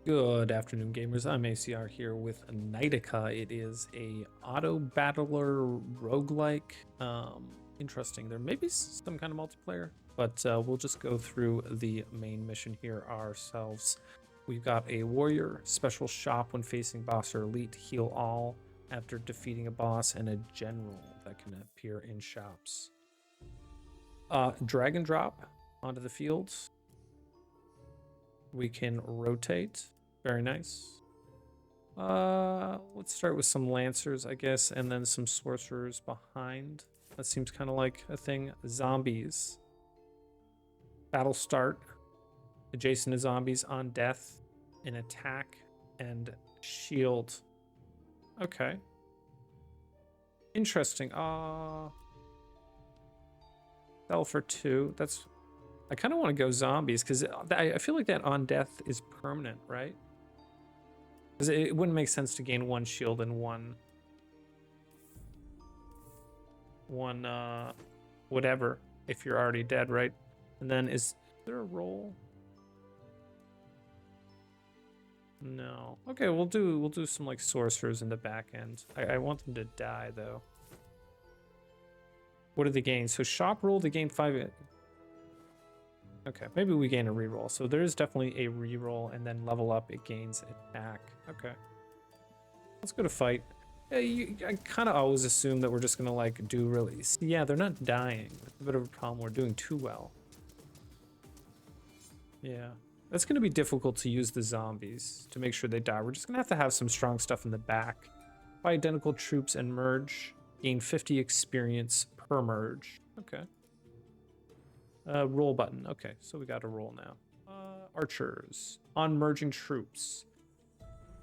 Good afternoon, gamers. I'm ACR here with Knightica. It is a Autobattler roguelike. Interesting. There may be some kind of multiplayer, but we'll just go through the main mission here ourselves. We've got a warrior, special shop when facing boss or elite, heal all after defeating a boss, and a general that can appear in shops. Drag and drop onto the fields. We can rotate. Very nice. Let's start with some lancers, I guess, and then some sorcerers behind. That seems kind of like a thing. Zombies. Battle start. Adjacent to zombies on death. An attack and shield. Okay. Interesting. Sell for 2. That's... I kind of want to go zombies because I feel like that on death is permanent, right? Because it wouldn't make sense to gain 1 shield and one whatever if you're already dead, right? And then is there a roll? No. Okay, we'll do some like sorcerers in the back end. I want them to die though. What do they gain? So shop roll, they gain 5. Okay, maybe we gain a reroll. So there is definitely a reroll, and then level up, it gains attack. Okay. Let's go to fight. I kind of always assume that we're just going to, like, do really... Yeah, they're not dying. That's a bit of a problem. We're doing too well. Yeah. That's going to be difficult to use the zombies to make sure they die. We're just going to have some strong stuff in the back. Buy identical troops and merge. Gain 50 experience per merge. Okay. Roll button. Okay, so we got a roll now. Archers. On merging troops.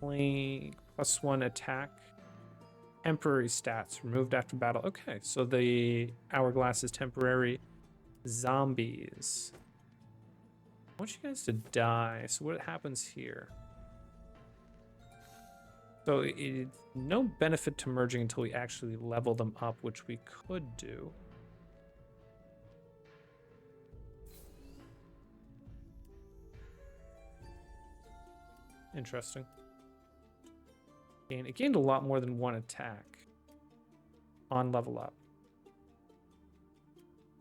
Playing +1 attack. Temporary stats. Removed after battle. Okay, so the hourglass is temporary. Zombies. I want you guys to die. So what happens here? So no benefit to merging until we actually level them up, which we could do. Interesting. And it gained a lot more than 1 attack on level up.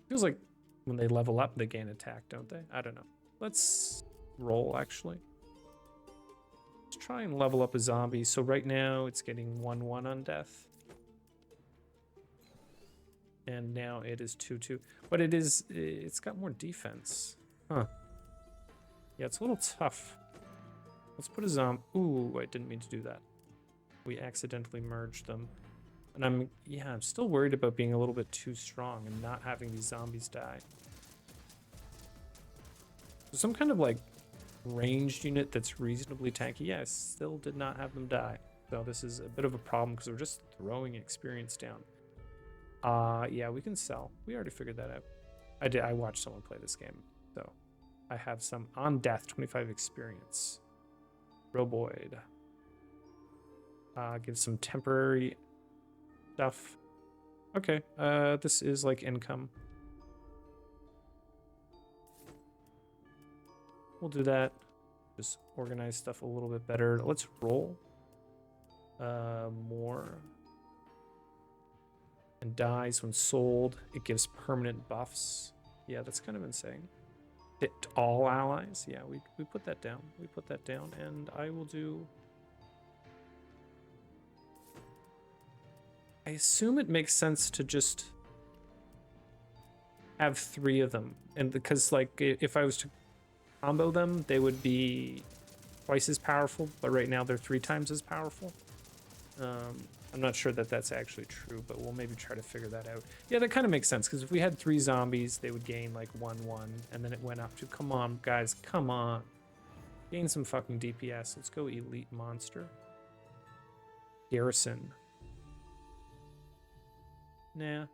Feels like when they level up, they gain attack, don't they? I don't know. Let's roll, actually. Let's try and level up a zombie. So right now, it's getting 1/1 on death. And now it is 2/2. But it's got more defense. Huh. Yeah, it's a little tough. Let's put a zombie. Ooh, I didn't mean to do that. We accidentally merged them. And I'm still worried about being a little bit too strong and not having these zombies die. So some kind of like ranged unit that's reasonably tanky. Yeah, I still did not have them die. So this is a bit of a problem because we're just throwing experience down. Yeah, we can sell. We already figured that out. I watched someone play this game. So I have some on death, 25 experience. Roboid. Give some temporary stuff. Okay, this is like income. We'll do that. Just organize stuff a little bit better. Let's roll. More. And dies when sold. It gives permanent buffs. Yeah, that's kind of insane. Hit all allies. Yeah, we put that down. We put that down, and I will do... I assume it makes sense to just have 3 of them. And because, like, if I was to combo them, they would be twice as powerful, but right now they're 3 times as powerful. I'm not sure that that's actually true, but we'll maybe try to figure that out. Yeah, that kind of makes sense, because if we had 3 zombies, they would gain like 1/1, and then it went up to, come on, guys, come on. Gain some fucking DPS. Let's go elite monster. Garrison. Nah.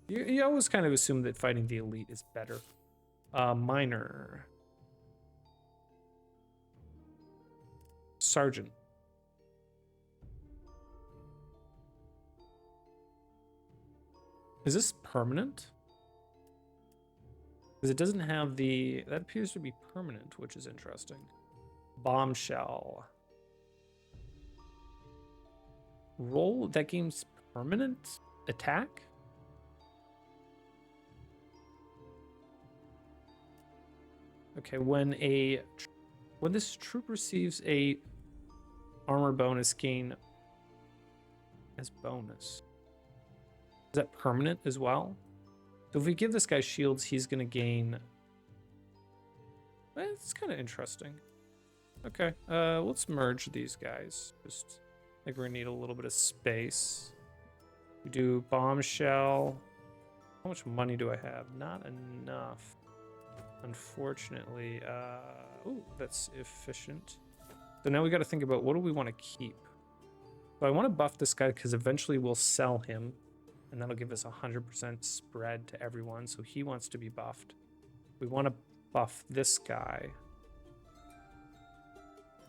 You always kind of assume that fighting the elite is better. Minor. Sergeant. Is this permanent? Because it doesn't have the... That appears to be permanent, which is interesting. Bombshell. Roll that game's permanent attack? Okay, when this troop receives a armor bonus, gain as bonus. Is that permanent as well? So if we give this guy shields, he's gonna gain. It's kind of interesting. Okay, let's merge these guys. Just like we're gonna need a little bit of space. We do bombshell. How much money do I have? Not enough. Unfortunately, ooh, that's efficient. So now we got to think about what do we want to keep. So I want to buff this guy because eventually we'll sell him, and that'll give us 100% spread to everyone. So he wants to be buffed. We want to buff this guy.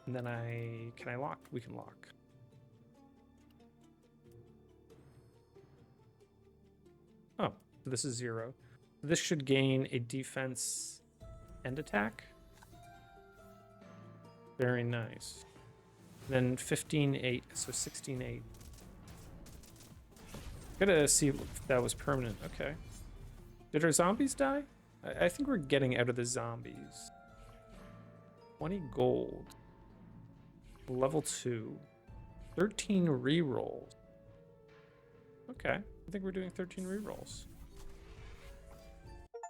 And then can I lock? We can lock. Oh, so this is 0. This should gain a defense and attack. Very nice. Then 15-8, so 16-8. Gotta see if that was permanent. Okay. Did our zombies die? I think we're getting out of the zombies. 20 gold. Level 2. 13 rerolls. Okay. I think we're doing 13 rerolls.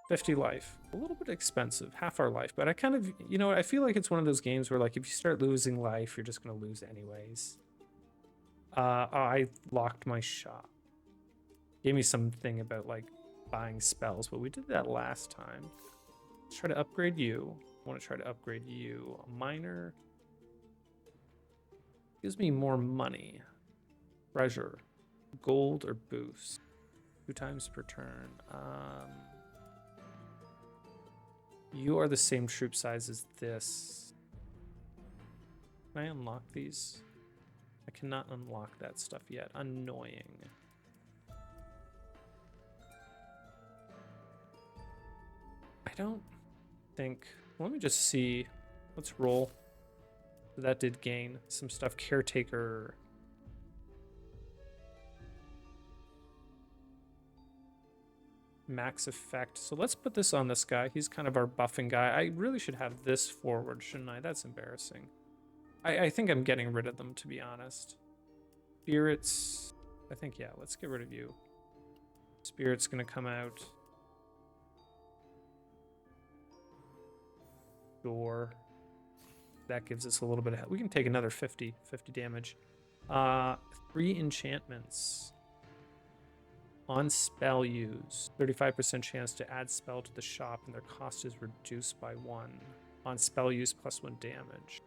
50 life. A little bit expensive. Half our life. But I kind of, you know, I feel like it's one of those games where, like, if you start losing life, you're just going to lose anyways. I locked my shop. Gave me something about, like, buying spells, but we did that last time. Let's try to upgrade you. I want to try to upgrade you. A miner. Gives me more money. Treasure. Gold or boost. 2 times per turn. You are the same troop size as this. Can I unlock these? I cannot unlock that stuff yet. Annoying. I don't think... Let me just see. Let's roll. That did gain some stuff. Caretaker. Max effect. So let's put this on this guy. He's kind of our buffing guy. I really should have this forward, shouldn't I? That's embarrassing. I think I'm getting rid of them, to be honest. Spirits. I think, yeah, let's get rid of you. Spirit's going to come out. Door. That gives us a little bit of... We can take another 50 damage. 3 enchantments. On spell use, 35% chance to add spell to the shop and their cost is reduced by 1. On spell use plus 1 damage.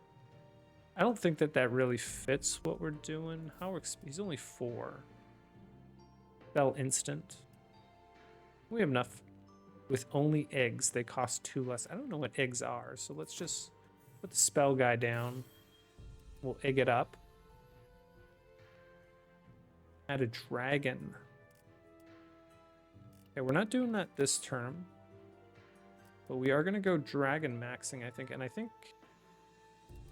I don't think that really fits what we're doing. He's only 4. Spell instant. We have enough. With only eggs, they cost 2 less. I don't know what eggs are, so let's just put the spell guy down. We'll egg it up. Add a dragon. Okay, we're not doing that this term, but we are going to go dragon maxing, I think, and I think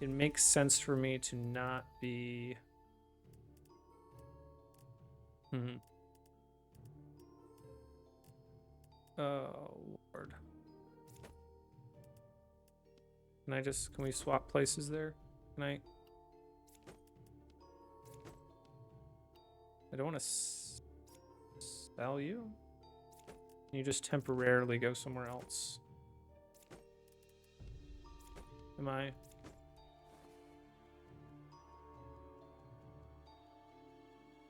it makes sense for me to not be... Oh, Lord. Can we swap places there? I don't want to spell you. Can you just temporarily go somewhere else? Am I?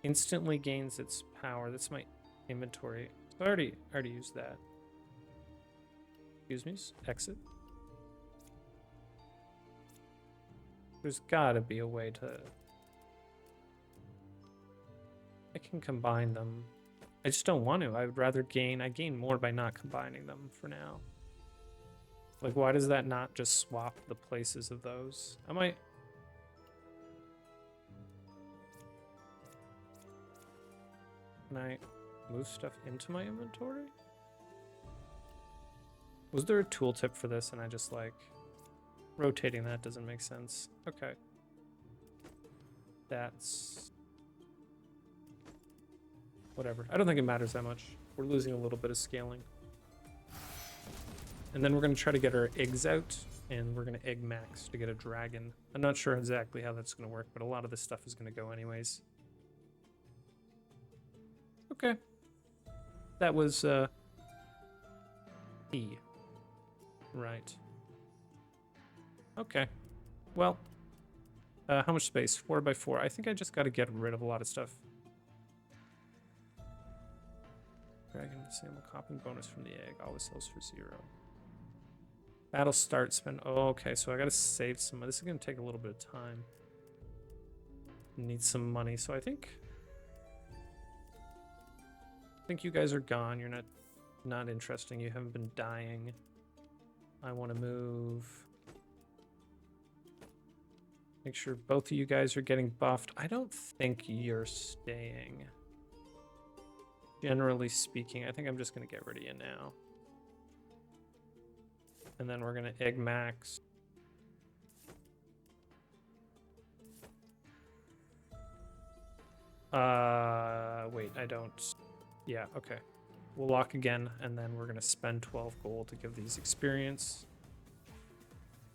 Instantly gains its power. That's my inventory. I already used that. Excuse me. Exit. There's gotta be a way to... I can combine them. I just don't want to. I would rather gain... I gain more by not combining them for now. Like, why does that not just swap the places of those? I might... Can I move stuff into my inventory? Was there a tooltip for this and I just, like, rotating that doesn't make sense. Okay. That's... whatever. I don't think it matters that much. We're losing a little bit of scaling. And then we're going to try to get our eggs out, and we're going to egg max to get a dragon. I'm not sure exactly how that's going to work, but a lot of this stuff is going to go anyways. Okay. That was, E. Right. Okay. Well, how much space? 4 by 4. I think I just got to get rid of a lot of stuff. Dragon disable copying bonus from the egg. Always sells for 0. Battle start, spend... oh, okay, so I gotta save some... this is gonna take a little bit of time. Need some money, so I think you guys are gone. You're not interesting. You haven't been dying. I want to move... make sure both of you guys are getting buffed. I don't think you're staying. Generally speaking, I think I'm just gonna get rid of you now. And then we're gonna egg max. Wait, I don't. Yeah, okay. We'll lock again, and then we're gonna spend 12 gold to give these experience.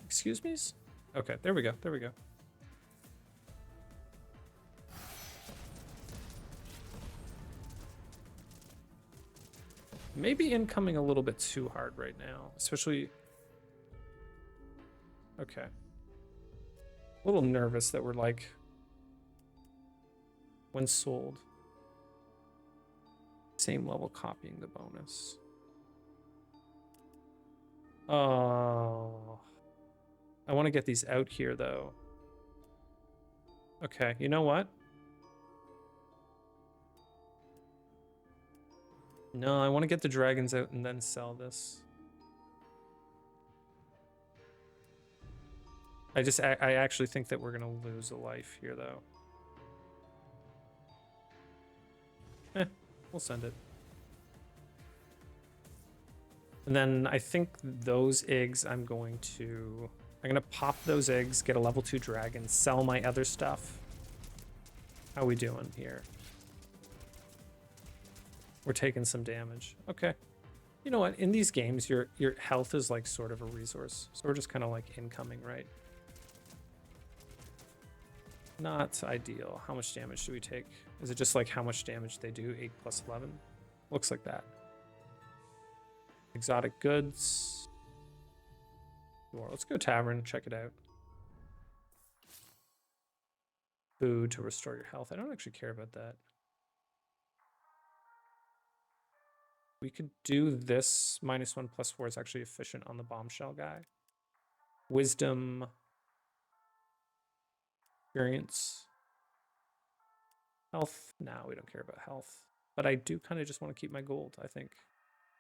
Excuse me? Okay, there we go, there we go. Maybe incoming a little bit too hard right now, especially... okay. A little nervous that we're like... when sold. Same level copying the bonus. Oh. I want to get these out here though. Okay, you know what? No, I want to get the dragons out and then sell this. I actually think that we're going to lose a life here, though. We'll send it. And then I think those eggs I'm going to pop those eggs, get a level 2 dragon, sell my other stuff. How we doing here? We're taking some damage. Okay. You know what? In these games, your health is like sort of a resource. So we're just kind of like incoming, right? Not ideal. How much damage do we take? Is it just like how much damage they do? 8 plus 11? Looks like that. Exotic goods. Sure, let's go tavern, check it out. Food to restore your health. I don't actually care about that. We could do this. -1 + 4 is actually efficient on the bombshell guy. Wisdom. Experience. Health. No, we don't care about health. But I do kind of just want to keep my gold, I think.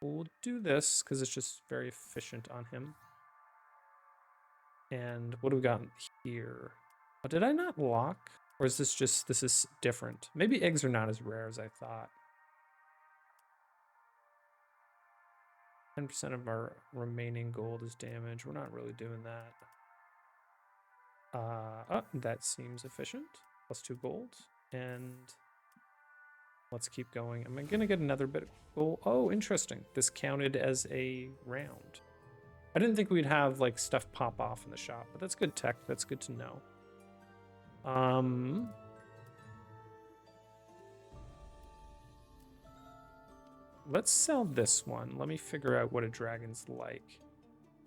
We'll do this because it's just very efficient on him. And what do we got here? Oh, did I not lock? Or is this just, this is different? Maybe eggs are not as rare as I thought. 10% of our remaining gold is damage. We're not really doing that. Oh, that seems efficient. +2 gold. And let's keep going. Am I going to get another bit of gold? Oh, interesting. This counted as a round. I didn't think we'd have like stuff pop off in the shop, but that's good tech. That's good to know. Let's sell this one. Let me figure out what a dragon's like.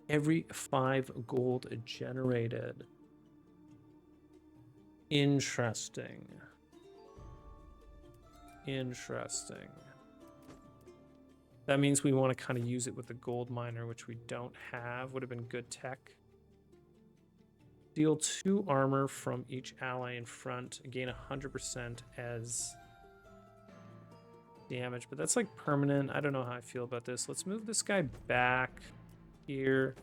Every 5 gold generated. Interesting. Interesting. That means we want to kind of use it with the gold miner, which we don't have. Would have been good tech. Deal 2 armor from each ally in front. Gain 100% as damage, but that's like permanent. I don't know how I feel about this. Let's move this guy back here.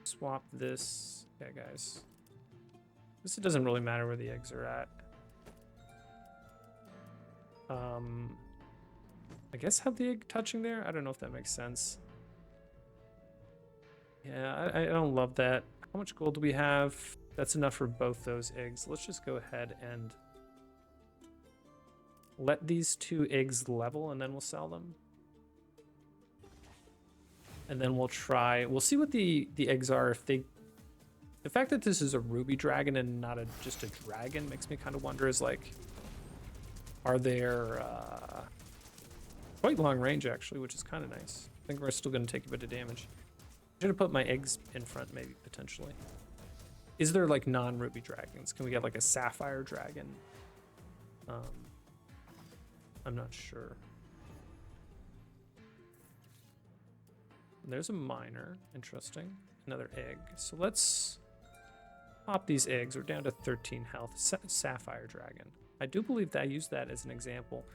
Swap this. Okay, guys. This doesn't really matter where the eggs are at. I guess have the egg touching there? I don't know if that makes sense. Yeah, I don't love that. How much gold do we have? That's enough for both those eggs. Let's just go ahead and let these 2 eggs level, and then we'll sell them. And then we'll see what the eggs are. If they, the fact that this is a ruby dragon and not just a dragon makes me kind of wonder, is like, are there quite long range actually, which is kind of nice. I think we're still going to take a bit of damage. Should have put my eggs in front, maybe, potentially. Is there like non-ruby dragons? Can we get like a sapphire dragon? I'm not sure. There's a miner. Interesting. Another egg. So let's pop these eggs. We're down to 13 health. Sapphire dragon. I do believe that I used that as an example.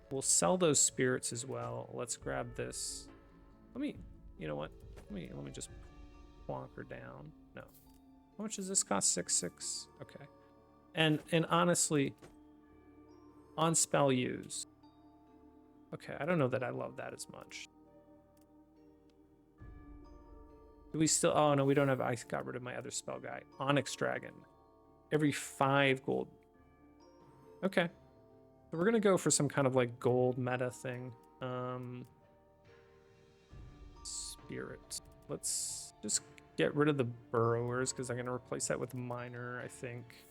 We'll sell those spirits as well. Let's grab this. You know what? Let me just plonk her down. No. How much does this cost? 6.6. Okay. And honestly, on spell use. Okay, I don't know that I love that as much. Do we still? Oh no, we don't have. I got rid of my other spell guy. Onyx dragon. Every 5 gold. Okay. So we're gonna go for some kind of like gold meta thing. Spirit. Let's just get rid of the burrowers because I'm gonna replace that with miner, I think.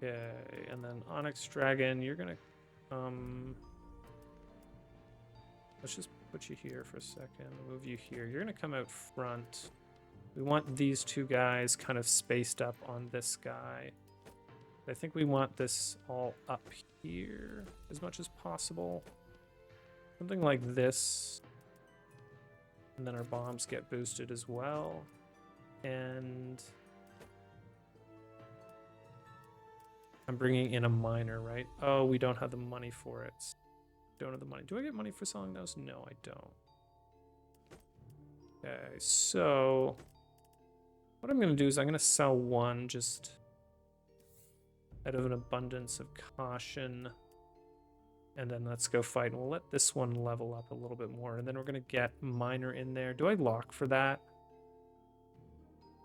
Okay, and then Onyx Dragon, you're gonna let's just put you here for a second. Move you here. You're gonna come out front. We want these 2 guys kind of spaced up on this guy. I think we want this all up here as much as possible. Something like this. And then our bombs get boosted as well. And I'm bringing in a miner, right? Oh, we don't have the money for it. Don't have the money. Do I get money for selling those? No, I don't. Okay, so what I'm going to do is I'm going to sell one just out of an abundance of caution. And then let's go fight. And we'll let this one level up a little bit more. And then we're going to get miner in there. Do I lock for that?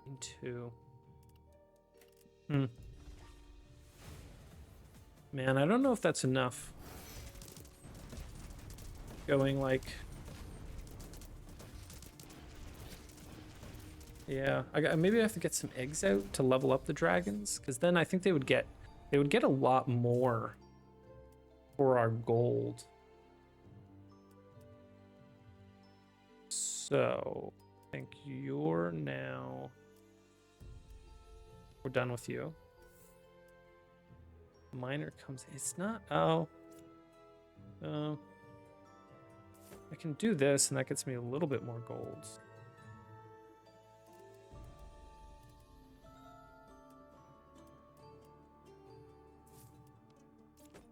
Into. Man, I don't know if that's enough. Going like... Yeah, maybe I have to get some eggs out to level up the dragons, because then I think they would get a lot more for our gold. So I think you're now... We're done with you. Miner comes... It's not... Oh. I can do this, and that gets me a little bit more gold.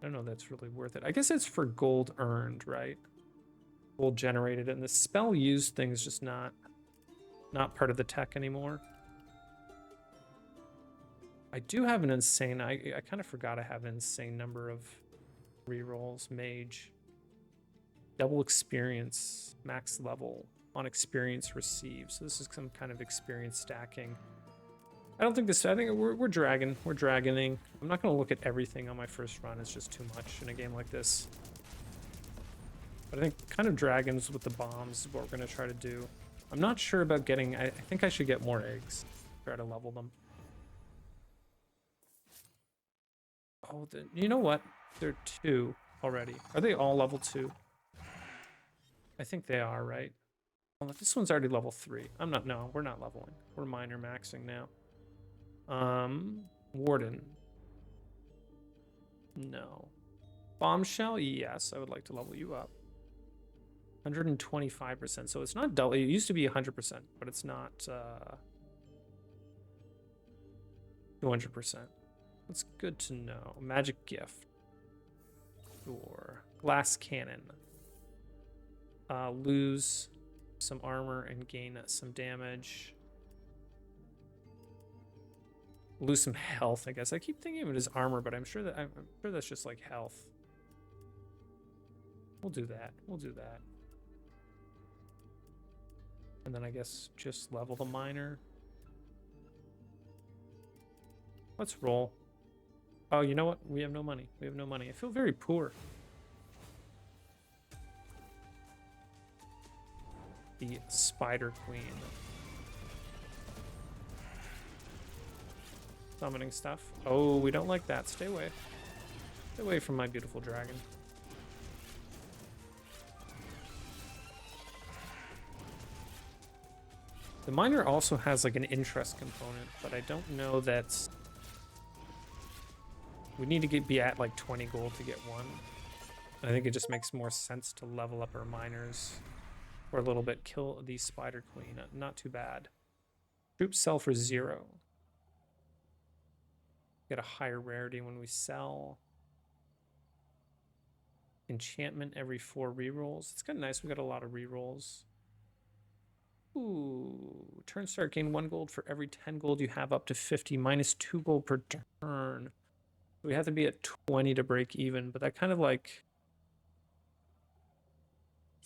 I don't know if that's really worth it. I guess it's for gold earned, right? Gold generated, and the spell used thing is just not part of the tech anymore. I do have an insane... I kind of forgot I have an insane number of rerolls. Mage. Double experience, max level on experience received. So this is some kind of experience stacking. I don't think this... I think we're dragging. We're dragoning. I'm not going to look at everything on my first run. It's just too much in a game like this. But I think kind of dragons with the bombs is what we're going to try to do. I'm not sure about getting... I think I should get more eggs. Try to level them. Oh, you know what? They're 2 already. Are they all level 2? I think they are, right? Well, this one's already level 3. I'm not... No, we're not leveling. We're minor maxing now. Warden. No. Bombshell? Yes, I would like to level you up. 125%. So it's not double. It used to be 100%, but it's not 200%. That's good to know. Magic gift. Or glass cannon. Lose some armor and gain some damage. Lose some health, I guess. I keep thinking of it as armor, but I'm sure that's just like health. We'll do that. We'll do that. And then I guess just level the miner. Let's roll. Oh, you know what? We have no money. We have no money. I feel very poor. The Spider Queen. Summoning stuff. Oh, we don't like that. Stay away. Stay away from my beautiful dragon. The miner also has like an interest component, but I don't know that we need to be at like 20 gold to get one. I think it just makes more sense to level up our miners for a little bit, kill the Spider Queen. Not too bad. Troops sell for 0. Get a higher rarity when we sell. Enchantment every 4 rerolls. It's kind of nice. We got a lot of rerolls. Ooh, turn start, gain 1 gold for every 10 gold you have up to 50, minus 2 gold per turn. We have to be at 20 to break even, but that kind of like,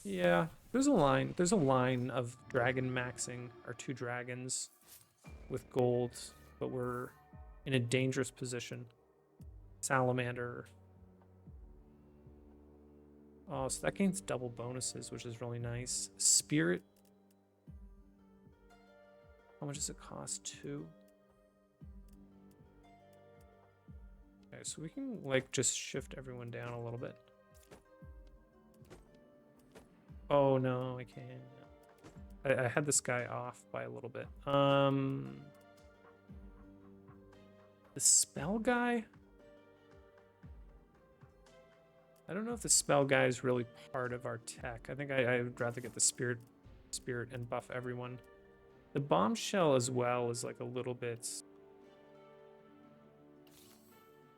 yeah, there's a line of dragon maxing our 2 dragons with gold, but we're in a dangerous position. Salamander. Oh, so that gains double bonuses, which is really nice. Spirit. How much does it cost? 2. Okay, so we can like just shift everyone down a little bit. Oh no, I can't. I had this guy off by a little bit. The spell guy? I don't know if the spell guy is really part of our tech. I think I would rather get the spirit and buff everyone. The bombshell as well is like a little bit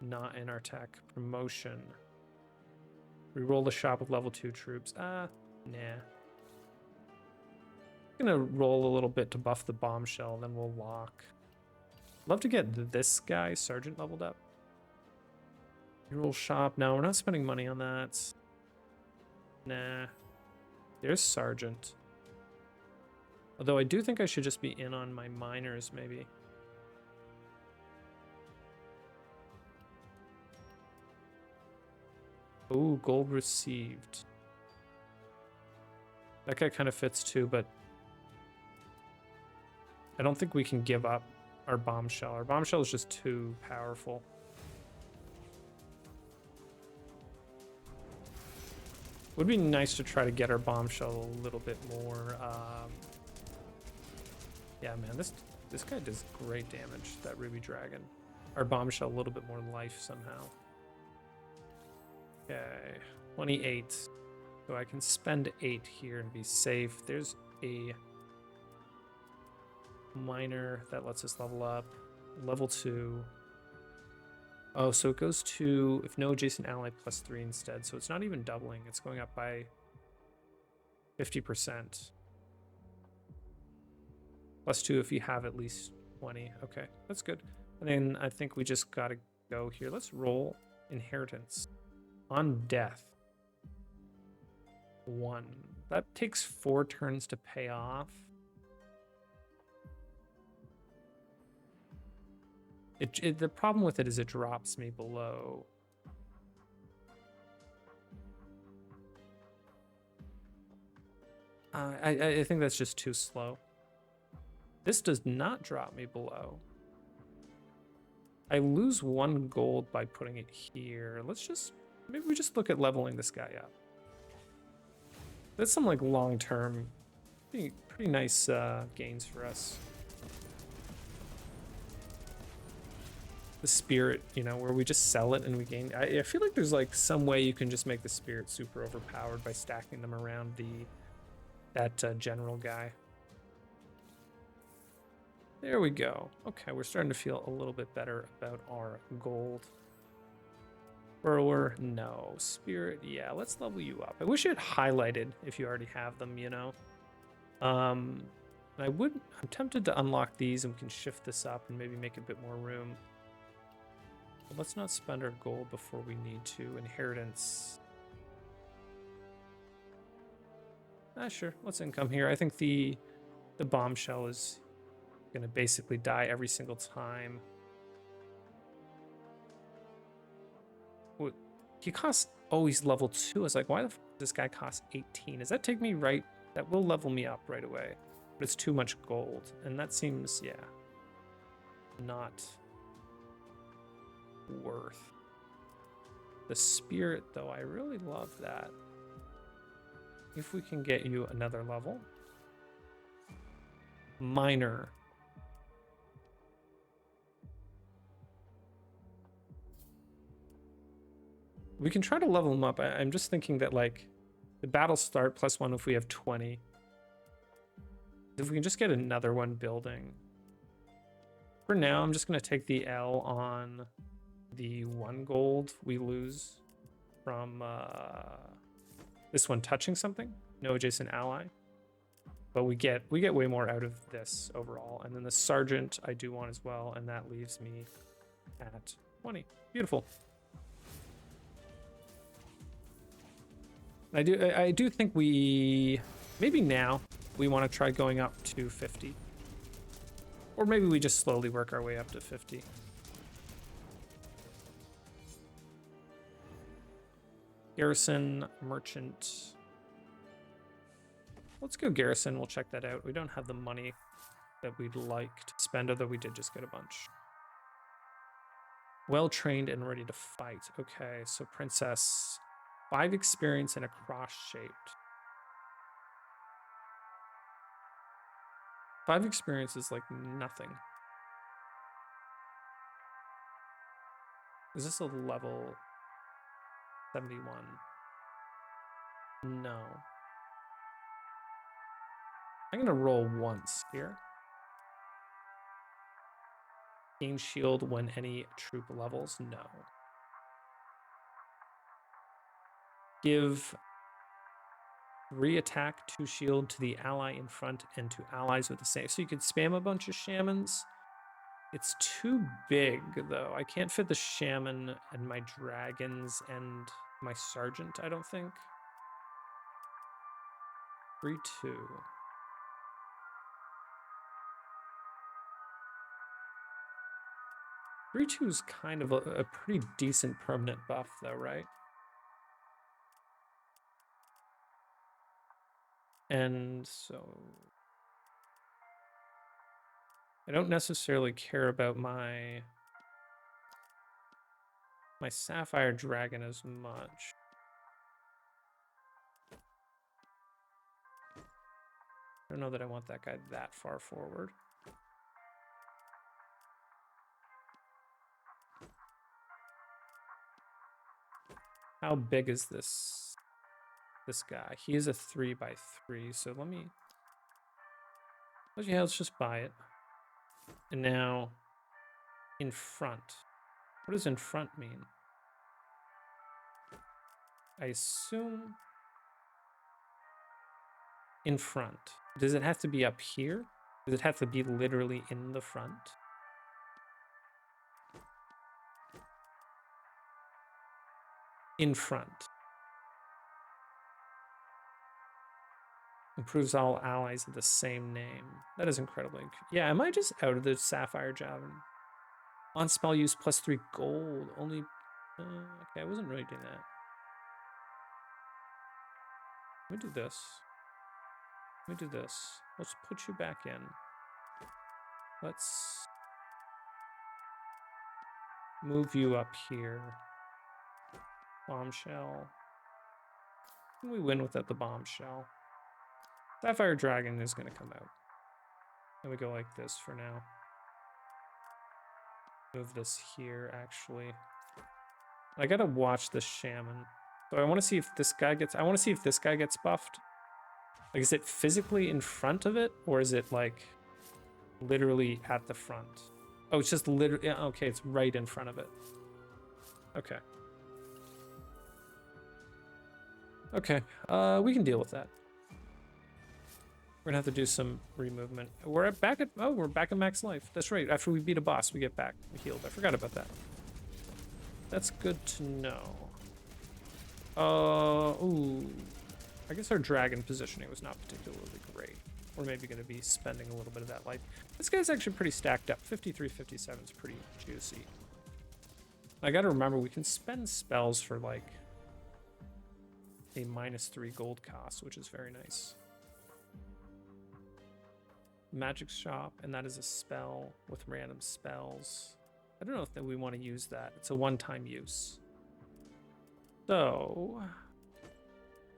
not in our tech. Promotion. Reroll the shop with level 2 troops. Nah. I'm gonna roll a little bit to buff the bombshell, then we'll lock. Love to get this guy, Sergeant, leveled up. Reroll shop. No, we're not spending money on that. Nah. There's Sergeant. Although I do think I should just be in on my miners, maybe. Ooh, gold received. That guy kind of fits too, but I don't think we can give up our bombshell. Our bombshell is just too powerful. Would be nice to try to get our bombshell a little bit more. Yeah, man, this guy does great damage, that ruby dragon. Our bombshell a little bit more life somehow. Okay, 28. So I can spend 8 here and be safe. There's a miner that lets us level up. Level 2. Oh, so it goes to, if no adjacent ally, +3 instead. So it's not even doubling. It's going up by 50%. +2 if you have at least 20. Okay, that's good. And then I think we just gotta go here. Let's roll inheritance. On death. 1. That takes 4 turns to pay off. The problem with it is it drops me below. I think that's just too slow. This does not drop me below. I lose 1 gold by putting it here. Maybe we just look at leveling this guy up. That's some like long-term, pretty nice gains for us. The spirit, where we just sell it and we gain. I feel like there's like some way you can just make the spirit super overpowered by stacking them around that general guy. There we go. Okay, we're starting to feel a little bit better about our gold. Burrower, no. Spirit, yeah, let's level you up. I wish it highlighted if you already have them, I'm tempted to unlock these and we can shift this up and maybe make a bit more room. But let's not spend our gold before we need to. Inheritance. Sure, let's income here. I think the The bombshell is gonna basically die every single time. What? He costs, oh, he's level 2. I was like, why the f does this guy cost 18? Does that take me right? That will level me up right away. But it's too much gold. And that seems, yeah, not worth. The spirit, though, I really love that. If we can get you another level. Minor. We can try to level him up. I'm just thinking that, like, the battle start +1 if we have 20. If we can just get another one building. For now, I'm just going to take the L on the 1 gold we lose from this one touching something. No adjacent ally. But we get way more out of this overall. And then the sergeant I do want as well, and that leaves me at 20. Beautiful. I do think we maybe now we want to try going up to 50. Or maybe we just slowly work our way up to 50. Garrison, merchant. Let's go garrison. We'll check that out. We don't have the money that we'd like to spend, although we did just get a bunch. Well trained and ready to fight. Okay, so princess, 5 experience and a cross-shaped. 5 experience is like nothing. Is this a level 71? No. I'm gonna roll once here. Gain shield when any troop levels? No. Give 3 attack, 2 shield to the ally in front and to allies with the same. So you could spam a bunch of shamans. It's too big though. I can't fit the shaman and my dragons and my sergeant, I don't think. 3-2. 3-2 is kind of a pretty decent permanent buff though, right? And so I don't necessarily care about my sapphire dragon as much. I don't know that I want that guy that far forward. How big is this guy? He is a 3x3, so let me... Yeah, let's just buy it. And now, in front. What does in front mean? I assume... in front. Does it have to be up here? Does it have to be literally in the front? In front. Improves all allies of the same name. That is incredibly... Yeah, am I just out of the sapphire javelin? On spell use +3 gold. Only... okay, I wasn't really doing that. Let me do this. Let me do this. Let's put you back in. Let's move you up here. Bombshell. Can we win without the bombshell? Sapphire Dragon is going to come out. And we go like this for now. Move this here, actually. I gotta watch the shaman. So I want to see if this guy gets... I want to see if this guy gets buffed. Like, is it physically in front of it? Or is it, like, literally at the front? Oh, it's just literally... Yeah, okay, it's right in front of it. Okay. Okay, we can deal with that. We're gonna have to do some removement. We're back at... Oh, we're back at max life. That's right. After we beat a boss, we get back healed. I forgot about that. That's good to know. Ooh. I guess our dragon positioning was not particularly great. We're maybe going to be spending a little bit of that life. This guy's actually pretty stacked up. 53, 57 is pretty juicy. I got to remember, we can spend spells for like a -3 gold cost, which is very nice. Magic shop, and that is a spell with random spells. I don't know if we want to use that. It's a one-time use. So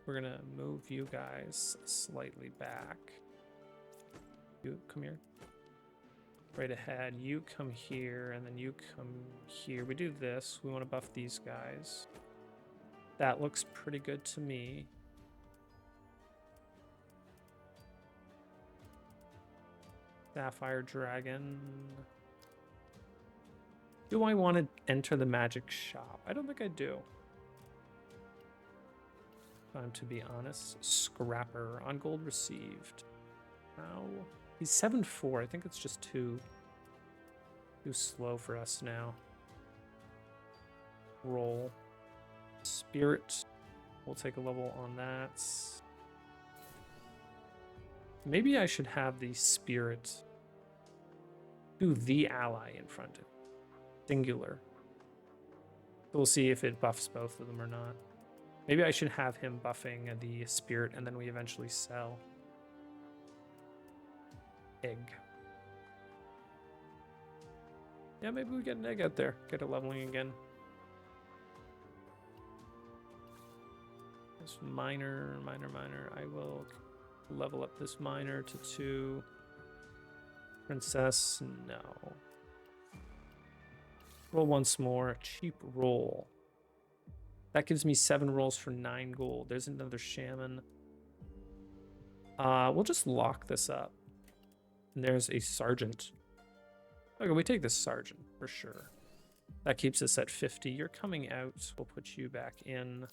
we're gonna move you guys slightly back. You come here. Right ahead. You come here, and then you come here. We do this. We want to buff these guys. That looks pretty good to me. Sapphire Dragon. Do I want to enter the magic shop? I don't think I do. Time to be honest. Scrapper on gold received. Now he's 7-4. I think it's just too slow for us now. Roll. Spirit. We'll take a level on that. Maybe I should have the spirit do the ally in front of it. Singular. We'll see if it buffs both of them or not. Maybe I should have him buffing the spirit and then we eventually sell. Egg. Yeah, maybe we get an egg out there. Get it leveling again. This minor. I will level up this minor to 2. Princess, no. Roll once more. Cheap roll. That gives me 7 rolls for 9 gold. There's another shaman. We'll just lock this up. And there's a sergeant. Okay, we take this sergeant for sure. That keeps us at 50. You're coming out. We'll put you back in.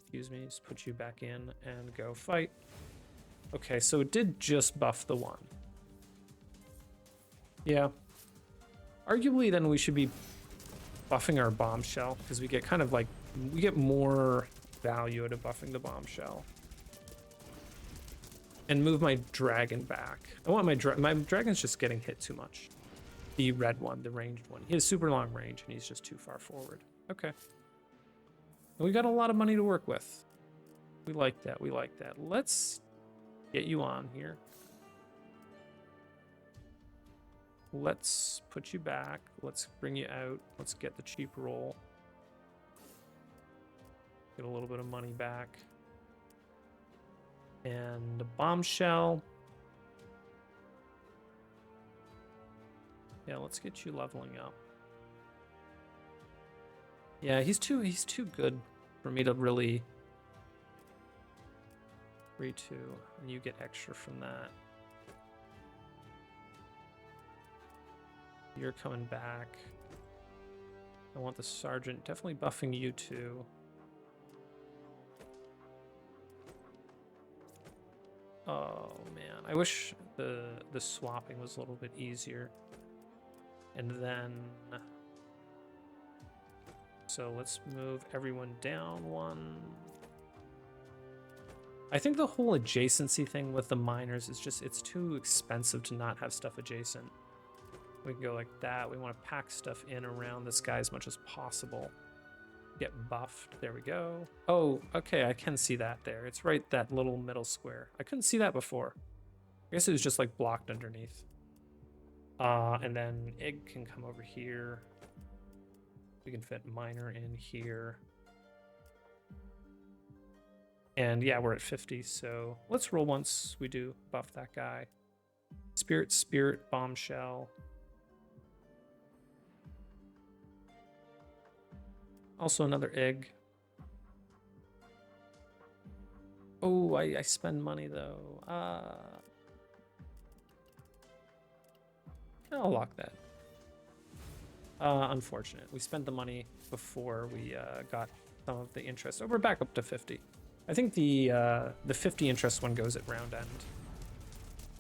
Excuse me, just put you back in and go fight. Okay, so it did just buff the one. Yeah. Arguably, then we should be buffing our bombshell because we get kind of like, we get more value out of buffing the bombshell. And move my dragon back. I want my dragon's just getting hit too much. The red one, the ranged one. He has super long range and he's just too far forward. Okay. We got a lot of money to work with. We like that. We like that. Let's get you on here. Let's put you back. Let's bring you out. Let's get the cheap roll. Get a little bit of money back. And the bombshell. Yeah, let's get you leveling up. Yeah, he's too good for me to really 3-2, and you get extra from that. You're coming back. I want the sergeant definitely buffing you too. Oh man, I wish the swapping was a little bit easier. And then, so let's move everyone down 1. I think the whole adjacency thing with the miners is just, it's too expensive to not have stuff adjacent. We can go like that. We want to pack stuff in around this guy as much as possible. Get buffed. There we go. Oh, okay. I can see that there. It's right that little middle square. I couldn't see that before. I guess it was just like blocked underneath. And then egg can come over here. We can fit miner in here. And yeah, we're at 50. So let's roll once we do buff that guy. Spirit, bombshell. Also another egg. Oh, I spend money though. I'll lock that. Unfortunate. We spent the money before we got some of the interest. Oh, we're back up to 50. I think the 50 interest one goes at round end.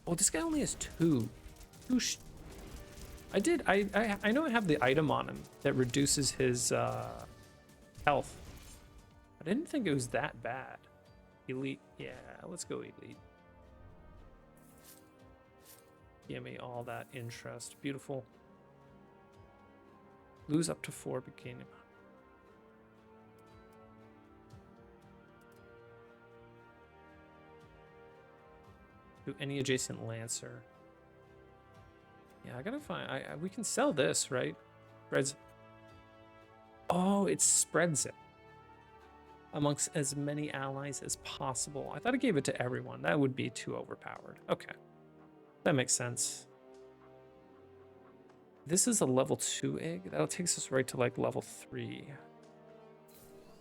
Oh, this guy only has 2. I know I have the item on him that reduces his health. I didn't think it was that bad. Elite, yeah, let's go elite. Give me all that interest. Beautiful. Lose up to 4 beginning. To any adjacent lancer. Yeah, I gotta find. We can sell this, right? Spreads. Oh, it spreads it amongst as many allies as possible. I thought it gave it to everyone. That would be too overpowered. Okay, that makes sense. This is a level 2 egg. That takes us right to like level 3.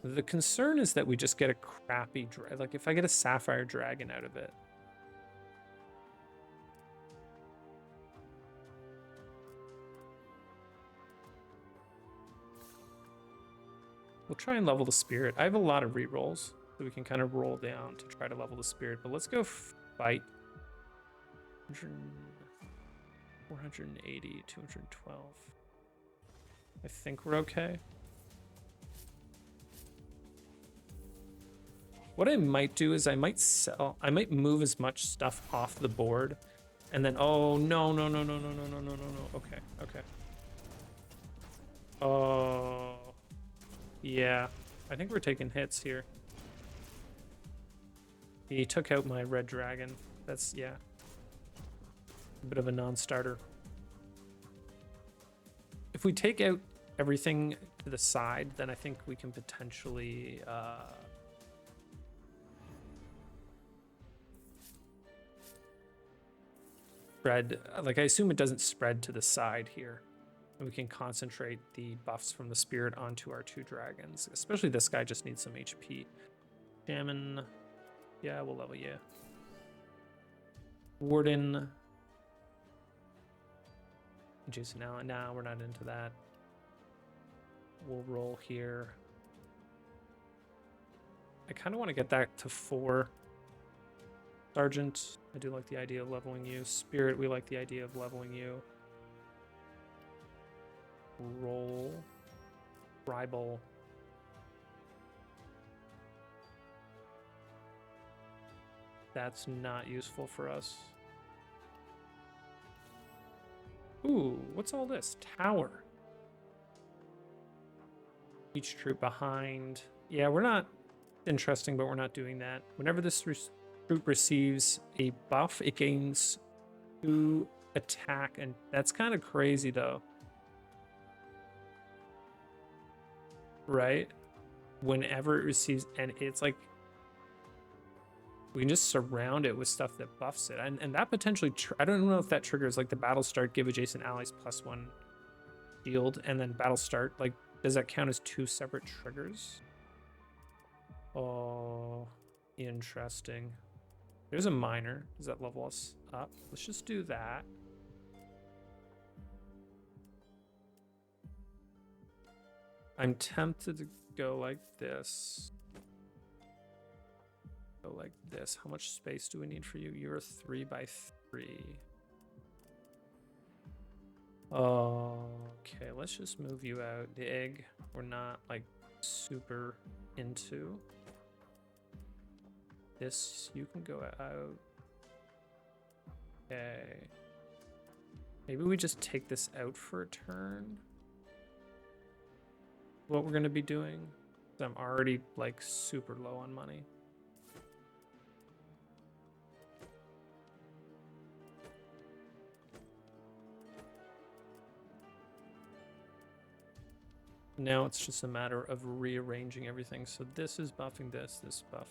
The concern is that we just get a crappy like if I get a sapphire dragon out of it. We'll try and level the spirit. I have a lot of rerolls, so we can kind of roll down to try to level the spirit. But let's go fight. 480, 212. I think we're okay. What I might do is I might move as much stuff off the board, and then oh no. Okay. Oh. Yeah, I think we're taking hits here. He took out my red dragon. That's, yeah. A bit of a non-starter. If we take out everything to the side, then I think we can potentially... spread... Like, I assume it doesn't spread to the side here. And we can concentrate the buffs from the spirit onto our 2 dragons. Especially this guy just needs some HP. Shaman. Yeah, we'll level you. Warden. Jason Allen. Nah, we're not into that. We'll roll here. I kind of want to get that to 4. Sergeant. I do like the idea of leveling you. Spirit, we like the idea of leveling you. Roll. Tribal. That's not useful for us. Ooh, what's all this? Tower. Each troop behind. Yeah, we're not interesting, but we're not doing that. Whenever this troop receives a buff, it gains 2 attack, and that's kind of crazy though. Right? Whenever it receives, and it's like we can just surround it with stuff that buffs it, and that potentially I don't know if that triggers like the battle start, give adjacent allies +1 shield, and then battle start, like does that count as 2 separate triggers? Oh, interesting. There's a miner. Does that level us up? Let's just do that. I'm tempted to go like this. Go like this. How much space do we need for you? You're a 3x3. Okay, let's just move you out. The egg, we're not like super into. This, you can go out. Okay. Maybe we just take this out for a turn. What we're gonna be doing. I'm already like super low on money. Now it's just a matter of rearranging everything. So this is buffing this buff.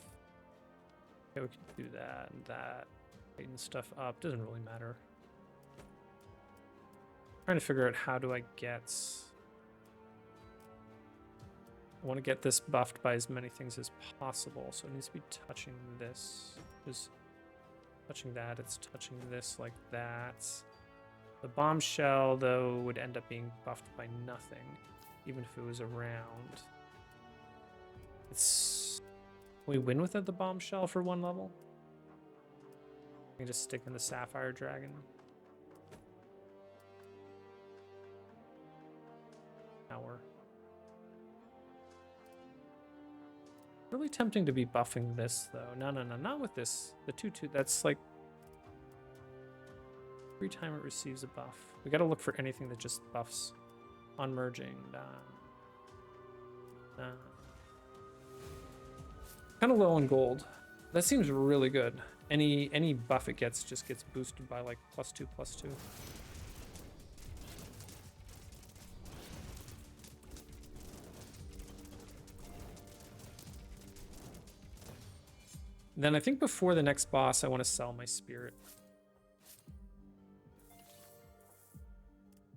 Okay, we can do that and that. Tighten stuff up, doesn't really matter. Trying to figure out how do I get... I want to get this buffed by as many things as possible, so it needs to be touching this. Just touching that, it's touching this like that. The bombshell, though, would end up being buffed by nothing, even if it was around. It's... Can we win without the bombshell for 1 level? We can just stick in the sapphire dragon. Hour. Really tempting to be buffing this though. No, not with this. The 2/2. That's like Every time it receives a buff. We gotta look for anything that just buffs on merging. Kind of low on gold. That seems really good. Any buff it gets just gets boosted by like +2/+2. Then I think before the next boss, I want to sell my spirit.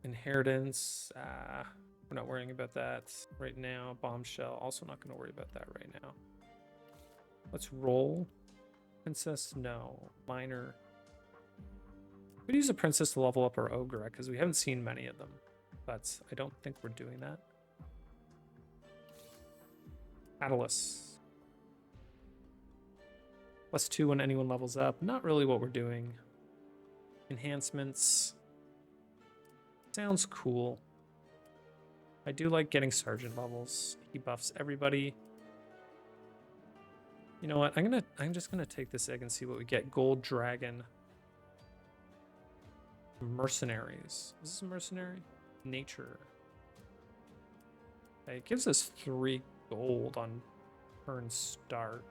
Inheritance. We're not worrying about that right now. Bombshell. Also not going to worry about that right now. Let's roll. Princess. No. Minor. We'd use a princess to level up our ogre because we haven't seen many of them. But I don't think we're doing that. Catalyst. +2 when anyone levels up. Not really what we're doing. Enhancements. Sounds cool. I do like getting sergeant levels. He buffs everybody. You know what? I'm just gonna take this egg and see what we get. Gold dragon. Mercenaries. Is this a mercenary? Nature. Okay, it gives us 3 gold on turn start.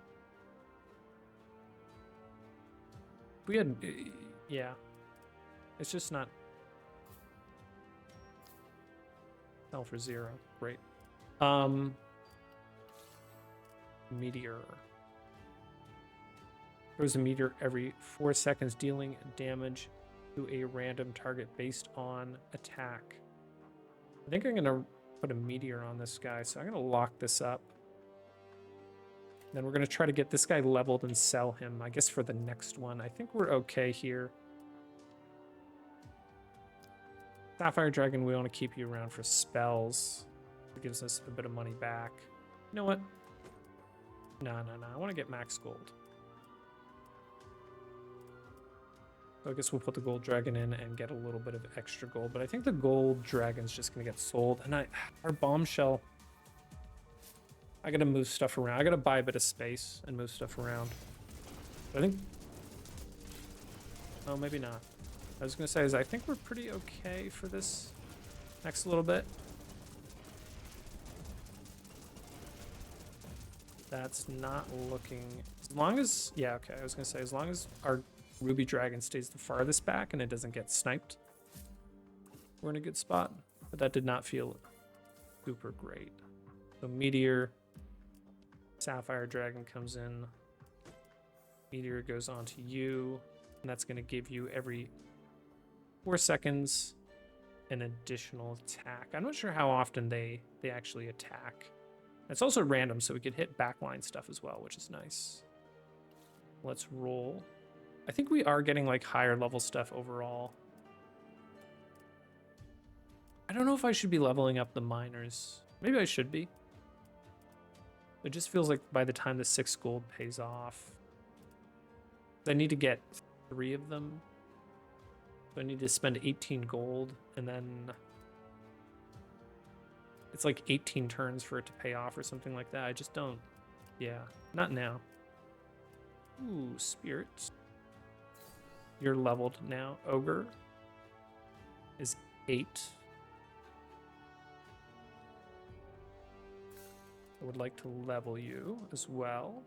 We had, yeah. It's just not. Sell for 0. Great. Meteor. Throws a meteor every 4 seconds, dealing damage to a random target based on attack. I think I'm gonna put a meteor on this guy, so I'm gonna lock this up. Then we're gonna try to get this guy leveled and sell him, I guess, for the next one. I think we're okay here. Sapphire Dragon, we want to keep you around for spells. It gives us a bit of money back. You know what? No. I want to get max gold. So I guess we'll put the gold dragon in and get a little bit of extra gold. But I think the gold dragon's just going to get sold. And our bombshell... I got to move stuff around. I got to buy a bit of space and move stuff around. But I think... Oh, maybe not. I was going to say is I think we're pretty okay for this next little bit. That's not looking... As long as... Yeah, okay. I was going to say as long as our ruby dragon stays the farthest back and it doesn't get sniped, we're in a good spot. But that did not feel super great. So meteor... Sapphire Dragon comes in. Meteor goes on to you. And that's going to give you every 4 seconds an additional attack. I'm not sure how often they actually attack. It's also random, so we could hit backline stuff as well, which is nice. Let's roll. I think we are getting like higher level stuff overall. I don't know if I should be leveling up the miners. Maybe I should be. It just feels like by the time the 6 gold pays off, I need to get 3 of them. So I need to spend 18 gold, and then it's like 18 turns for it to pay off or something like that. I just don't. Yeah, not now. Ooh, spirit. You're leveled now. Ogre is 8. I would like to level you as well.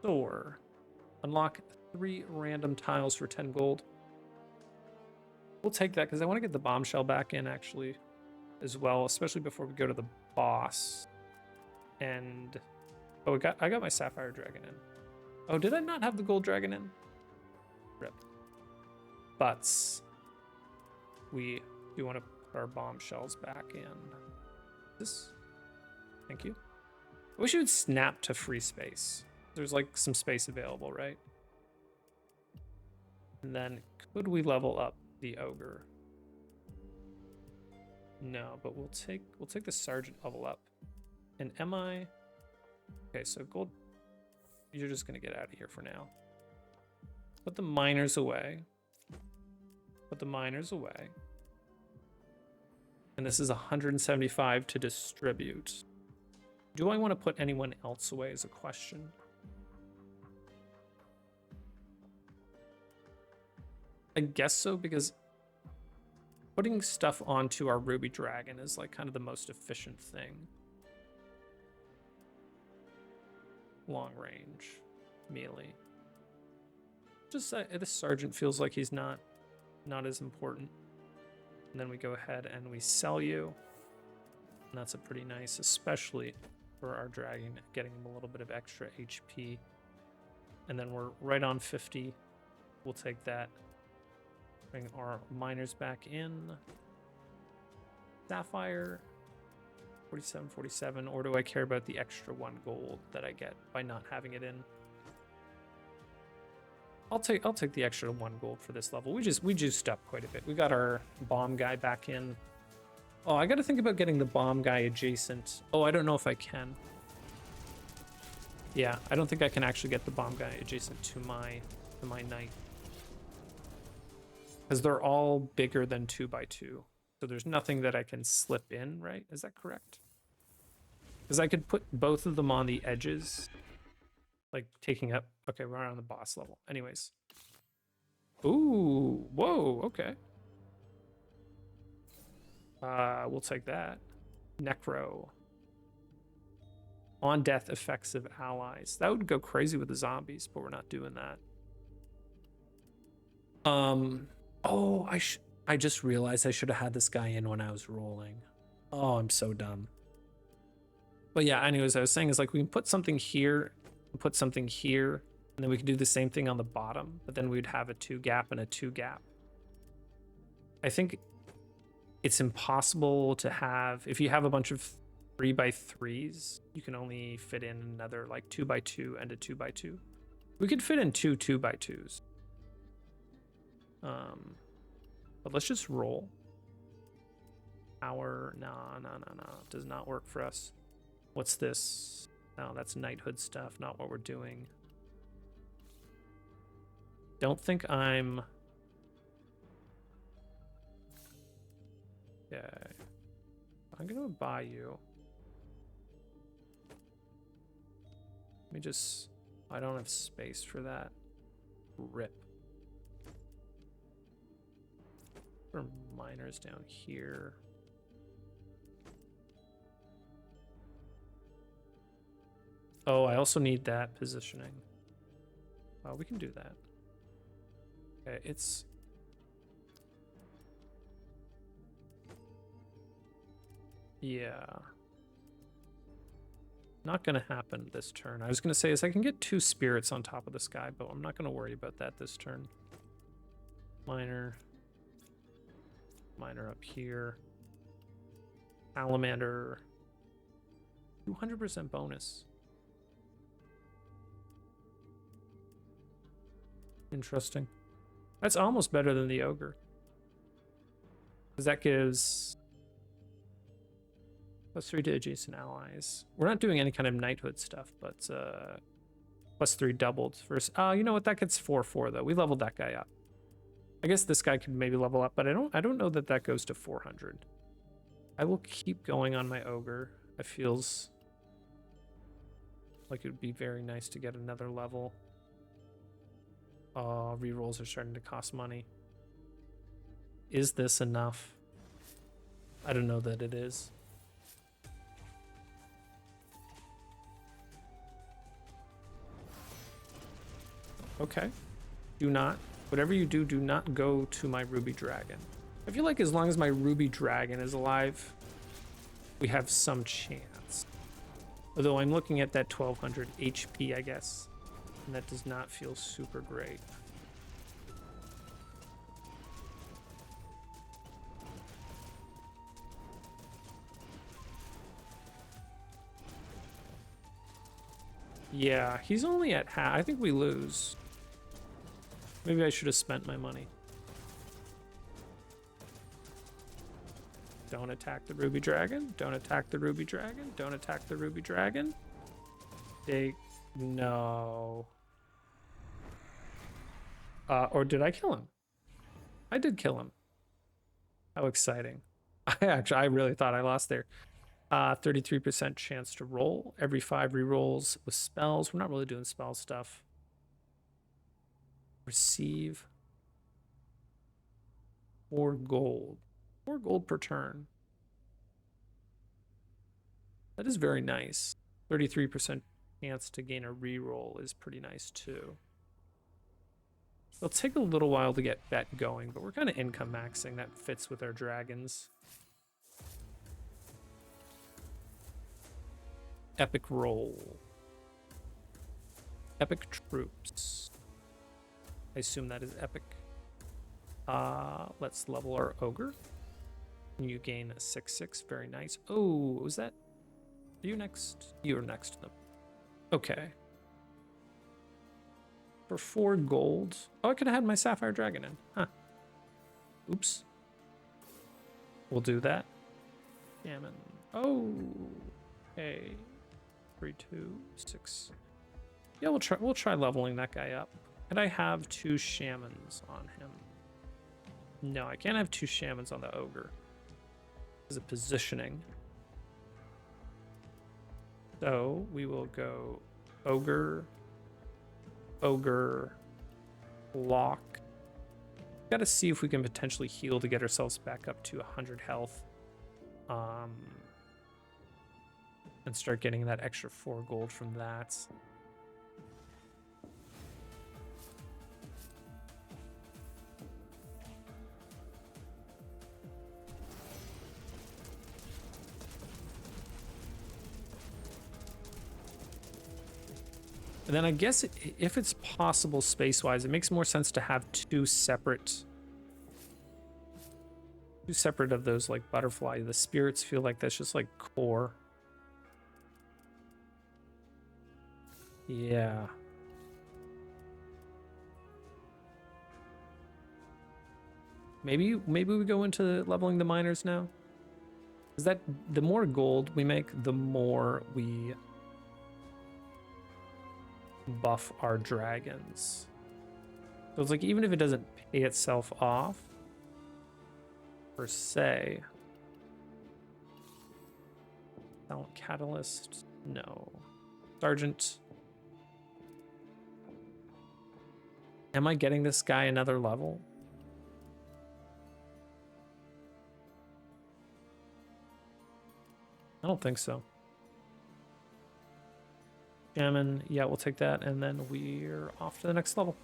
Thor. Unlock 3 random tiles for 10 gold. We'll take that because I want to get the bombshell back in actually as well, especially before we go to the boss. And oh, I got my sapphire dragon in. Oh, did I not have the gold dragon in? Rip. But we do want to put our bombshells back in. This. Thank you. I wish you would snap to free space. There's like some space available, right? And then could we level up the ogre? No, but we'll take the sergeant level up. And am I okay? So gold, you're just gonna get out of here for now. Put the miners away. Put the miners away. And this is 175 to distribute. Do I want to put anyone else away is a question. I guess so, because putting stuff onto our ruby dragon is like kind of the most efficient thing. Long range, melee. Just this sergeant feels like he's not as important. And then we go ahead and we sell you. And that's a pretty nice, especially for our dragon, getting him a little bit of extra HP. And then we're right on 50. We'll take that. Bring our miners back in. Sapphire, 47, 47. Or do I care about the extra 1 gold that I get by not having it in? I'll take the extra 1 gold for this level. We juiced up quite a bit. We got our bomb guy back in. Oh, I got to think about getting the bomb guy adjacent. Oh, I don't know if I can. Yeah, I don't think I can actually get the bomb guy adjacent to my knight, because they're all bigger than 2x2. So there's nothing that I can slip in, right? Is that correct? Because I could put both of them on the edges, like taking up. Okay, we're on the boss level. Anyways. Ooh, whoa, okay. We'll take that. Necro. On death effects of allies. That would go crazy with the zombies, but we're not doing that. Oh, I just realized I should have had this guy in when I was rolling. Oh, I'm so dumb. But yeah, anyways, I was saying is like we can put something here, put something here, and then we could do the same thing on the bottom, but then we'd have a 2 gap and a 2 gap. I think it's impossible to have, if you have a bunch of 3x3s, you can only fit in another like 2x2 and a 2x2. We could fit in 2 2x2s. But let's just roll. No, does not work for us. What's this? No, that's knighthood stuff, not what we're doing. Don't think I'm... Okay. I'm gonna buy you. Let me just... I don't have space for that. Rip. For miners down here. Oh, I also need that positioning. Oh, we can do that. Okay, it's... Yeah. Not gonna happen this turn. I was gonna say is I can get 2 spirits on top of this guy, but I'm not gonna worry about that this turn. Miner up here. Salamander. 200% bonus. Interesting. That's almost better than the ogre. Because that gives +3 to adjacent allies. We're not doing any kind of knighthood stuff, but +3 doubled. First, you know what? That gets 4/4 though. We leveled that guy up. I guess this guy could maybe level up, but I don't know that that goes to 400. I will keep going on my ogre. It feels like it would be very nice to get another level. Oh, rerolls are starting to cost money. Is this enough? I don't know that it is. Okay. Do not, whatever you do, do not go to my ruby dragon. I feel like as long as my ruby dragon is alive, we have some chance. Although I'm looking at that 1200 HP, I guess, and that does not feel super great. Yeah, he's only at half. I think we lose. Maybe I should have spent my money. Don't attack the ruby dragon. Don't attack the ruby dragon. Don't attack the ruby dragon. No. Or did I kill him? I did kill him. How exciting. I really thought I lost there. 33% chance to roll. Every 5 rerolls with spells. We're not really doing spell stuff. Receive. 4 gold. 4 gold per turn. That is very nice. 33% chance to gain a reroll is pretty nice too. It'll take a little while to get bet going, but we're kind of income maxing. That fits with our dragons. Epic roll. Epic troops. I assume that is epic. Let's level our ogre. You gain a 6/6. Very nice. Oh, was that? Are you next? You're next to them. Okay. For 4 gold. Oh, I could have had my sapphire dragon in. Huh. Oops. We'll do that. Gammon. Oh. Okay. 3, 2, 6. Yeah, we'll try leveling that guy up. Could I have 2 shamans on him? No, I can't have 2 shamans on the ogre. Because of positioning. So we will go ogre, ogre, lock. Got to see if we can potentially heal to get ourselves back up to 100 health. And start getting that extra 4 gold from that. And then I guess if it's possible space-wise, it makes more sense to have two separate of those, like butterfly. The spirits feel like that's just like core. Yeah. Maybe we go into leveling the miners now. Is that the more gold we make, the more we buff our dragons. So it's like, even if it doesn't pay itself off per se. Talent catalyst, no. Sergeant. Am I getting this guy another level? I don't think so. Shaman, yeah, we'll take that, and then we're off to the next level.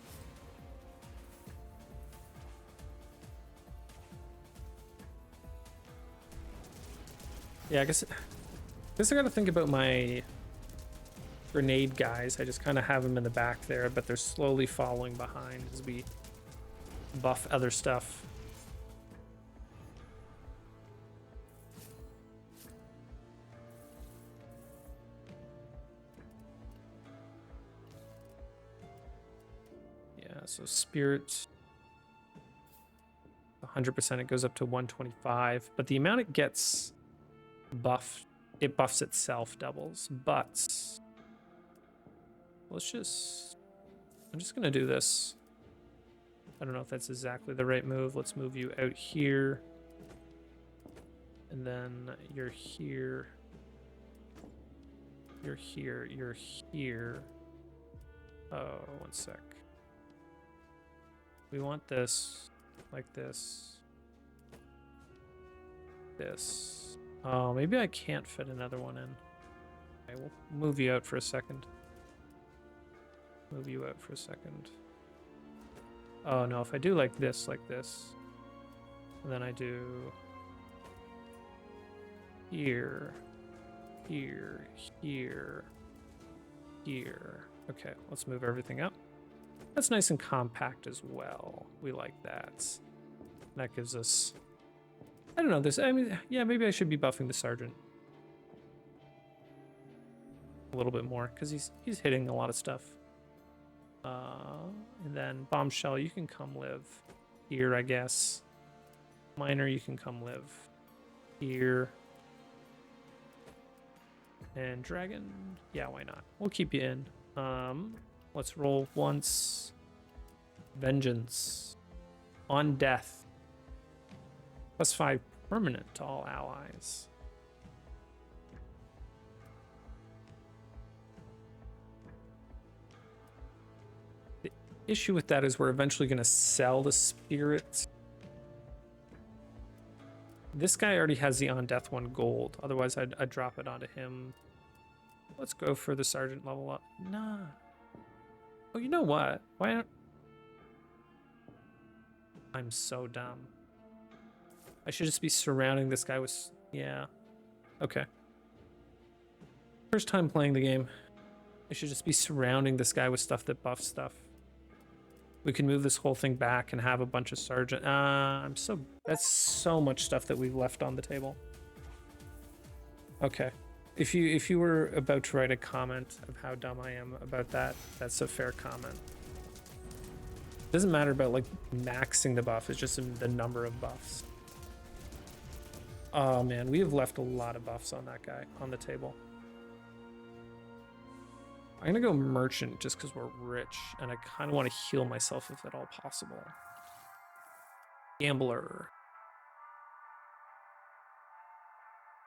Yeah, I guess I gotta think about my grenade guys. I just kind of have them in the back there, but they're slowly following behind as we buff other stuff. So spirit, 100%, it goes up to 125, but the amount it gets buffed, it buffs itself doubles. But I'm just gonna do this. I don't know if that's exactly the right move. Let's move you out here, and then you're here, you're here, you're here. Oh, one sec. We want this, like this. This. Oh, maybe I can't fit another one in. Okay, we'll move you out for a second. Move you out for a second. Oh no, if I do like this, and then I do here, here, here, here. Okay, let's move everything up. That's nice and compact as well. We like that. That gives us, I don't know, this, I mean, yeah, maybe I should be buffing the sergeant a little bit more, because he's hitting a lot of stuff. And then bombshell, you can come live here, I guess. Miner, you can come live here. And dragon, yeah, why not? We'll keep you in. Let's roll once. Vengeance. On death. +5 permanent to all allies. The issue with that is we're eventually going to sell the spirit This guy already has the on death 1 gold. Otherwise, I'd drop it onto him. Let's go for the sergeant level up. Nah. Oh, you know what? Why not? I'm so dumb. I should just be surrounding this guy with... Yeah. Okay. First time playing the game. I should just be surrounding this guy with stuff that buffs stuff. We can move this whole thing back and have a bunch of sergeant. That's so much stuff that we've left on the table. Okay. If you were about to write a comment of how dumb I am about that, that's a fair comment. Doesn't matter about like maxing the buff, it's just the number of buffs. Oh man, we have left a lot of buffs on that guy on the table. I'm gonna go merchant just because we're rich and I kind of want to heal myself if at all possible. Gambler.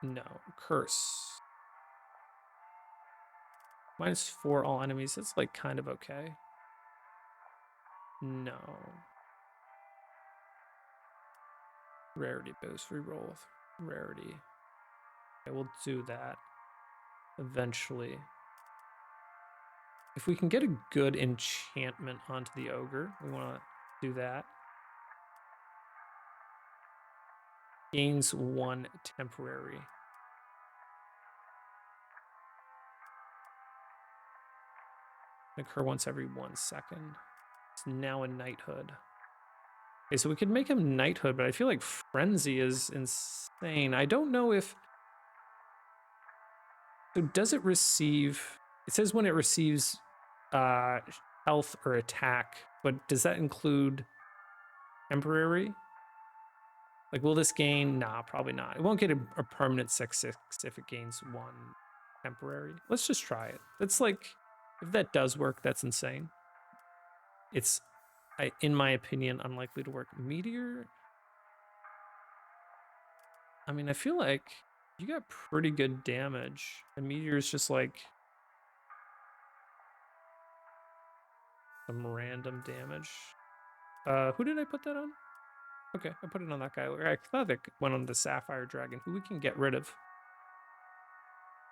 No. Curse. -4 all enemies. It's like kind of okay. No. Rarity boost. Reroll with rarity. Okay, we'll do that eventually. If we can get a good enchantment onto the ogre, we want to do that. Gains 1 temporary. Occur once every 1 second. It's now a knighthood. Okay, so we could make him knighthood, but I feel like frenzy is insane. I don't know if... So does it receive... It says when it receives health or attack, but does that include temporary? Like, will this gain? Nah, probably not. It won't get a permanent 6/6 if it gains 1 temporary. Let's just try it. That's like, if that does work, that's insane. It's, in my opinion, unlikely to work. Meteor? I mean, I feel like you got pretty good damage. And Meteor is just like some random damage. Who did I put that on? Okay, I put it on that guy. I thought it went on the Sapphire Dragon, who we can get rid of.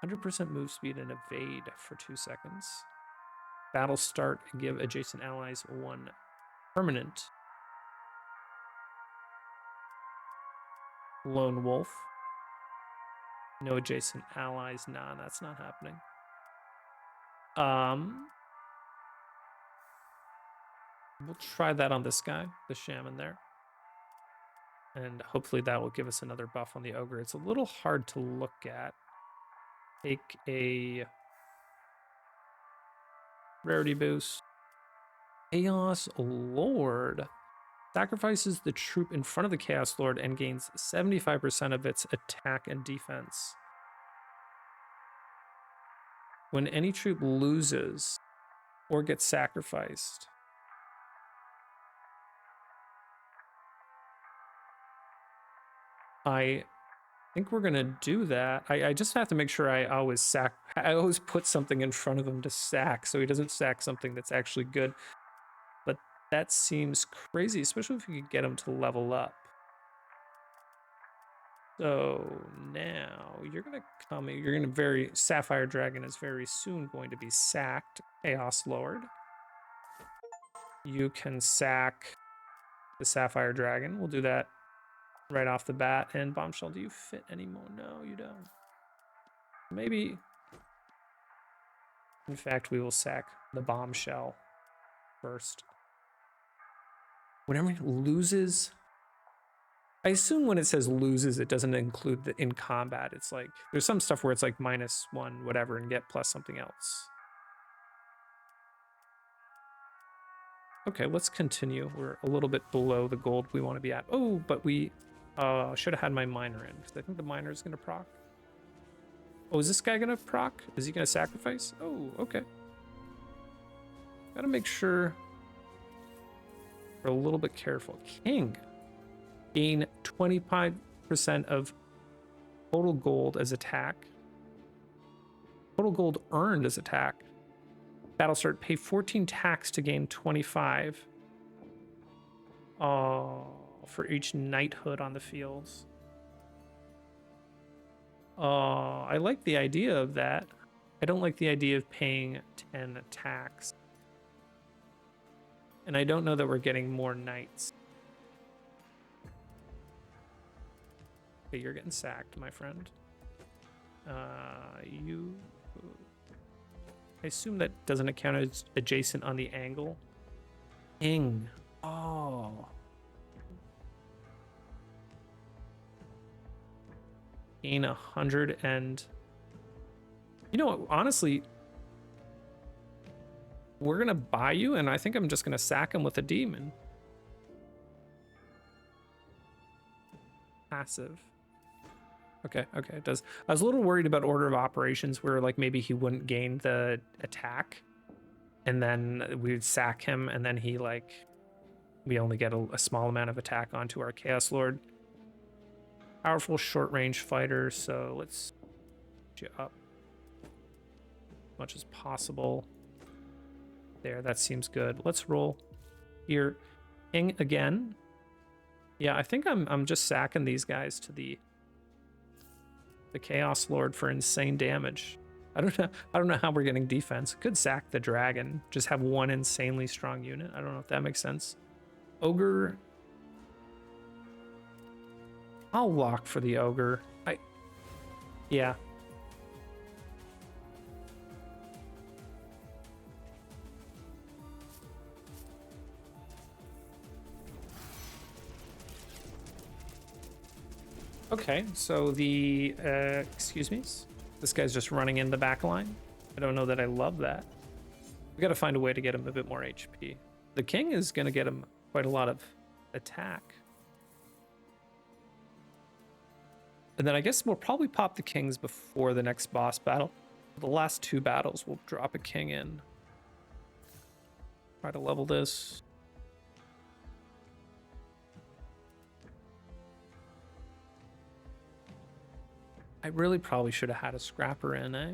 100% move speed and evade for 2 seconds. Battle start and give adjacent allies 1 permanent. Lone Wolf. No adjacent allies. Nah, that's not happening. We'll try that on this guy, the shaman there. And hopefully that will give us another buff on the ogre. It's a little hard to look at. Take a rarity boost. Chaos Lord. Sacrifices the troop in front of the Chaos Lord and gains 75% of its attack and defense. When any troop loses or gets sacrificed, I think we're gonna do that. I just have to make sure I always put something in front of him to sack so he doesn't sack something that's actually good. But that seems crazy, especially if you could get him to level up. So now you're gonna come. Sapphire Dragon is very soon going to be sacked. Chaos Lord. You can sack the Sapphire Dragon. We'll do that right off the bat. And Bombshell, do you fit anymore? No, you don't. Maybe. In fact, we will sack the Bombshell first. Whenever he loses, I assume when it says loses, it doesn't include the in combat. It's like, there's some stuff where it's like -1, whatever, and get plus something else. Okay, let's continue. We're a little bit below the gold we want to be at. Oh, but we should have had my miner in, because I think the miner is going to proc. Oh, is this guy going to proc? Is he going to sacrifice? Oh, okay. Gotta make sure we're a little bit careful. King. Gain 25% of total gold as attack. Total gold earned as attack. Battle start, pay 14 tax to gain 25. For each knighthood on the fields. I like the idea of that. I don't like the idea of paying 10 attacks. And I don't know that we're getting more knights. Okay, you're getting sacked, my friend. You... I assume that doesn't count as adjacent on the angle. Ing. Oh. Gain 100 and... You know what, honestly... We're gonna buy you, and I think I'm just gonna sack him with a demon. Passive. Okay, it does. I was a little worried about order of operations where like maybe he wouldn't gain the attack and then we'd sack him and then he like we only get a small amount of attack onto our Chaos Lord. Powerful short range fighter, so let's get you up as much as possible. There, that seems good. Let's roll here. Ing again. Yeah, I think I'm just sacking these guys to the Chaos Lord for insane damage. I don't know how we're getting defense. Could sack the dragon. Just have one insanely strong unit. I don't know if that makes sense. Ogre. I'll lock for the ogre. Yeah. Okay, so the, excuse me, this guy's just running in the back line. I don't know that I love that. We gotta find a way to get him a bit more HP. The king is gonna get him quite a lot of attack. And then I guess we'll probably pop the kings before the next boss battle. The last two battles, we'll drop a king in. Try to level this. I really probably should have had a scrapper in, eh?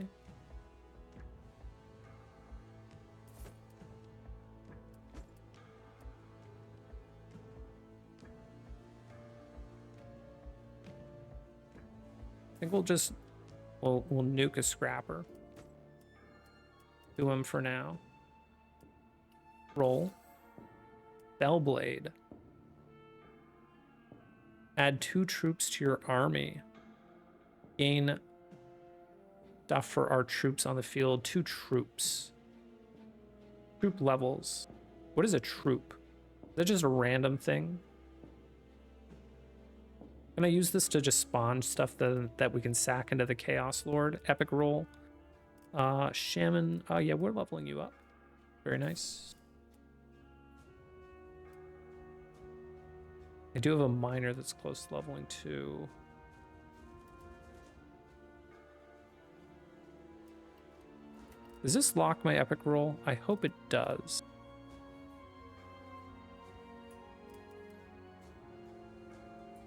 I think we'll just we'll nuke a scrapper. Do him for now. Roll. Bellblade. Add 2 troops to your army. Gain stuff for our troops on the field. 2 troops. Troop levels. What is a troop? Is that just a random thing? Can I use this to just spawn stuff that we can sack into the Chaos Lord? Epic roll. Shaman. Oh yeah, we're leveling you up. Very nice. I do have a miner that's close to leveling too. Does this lock my epic roll? I hope it does.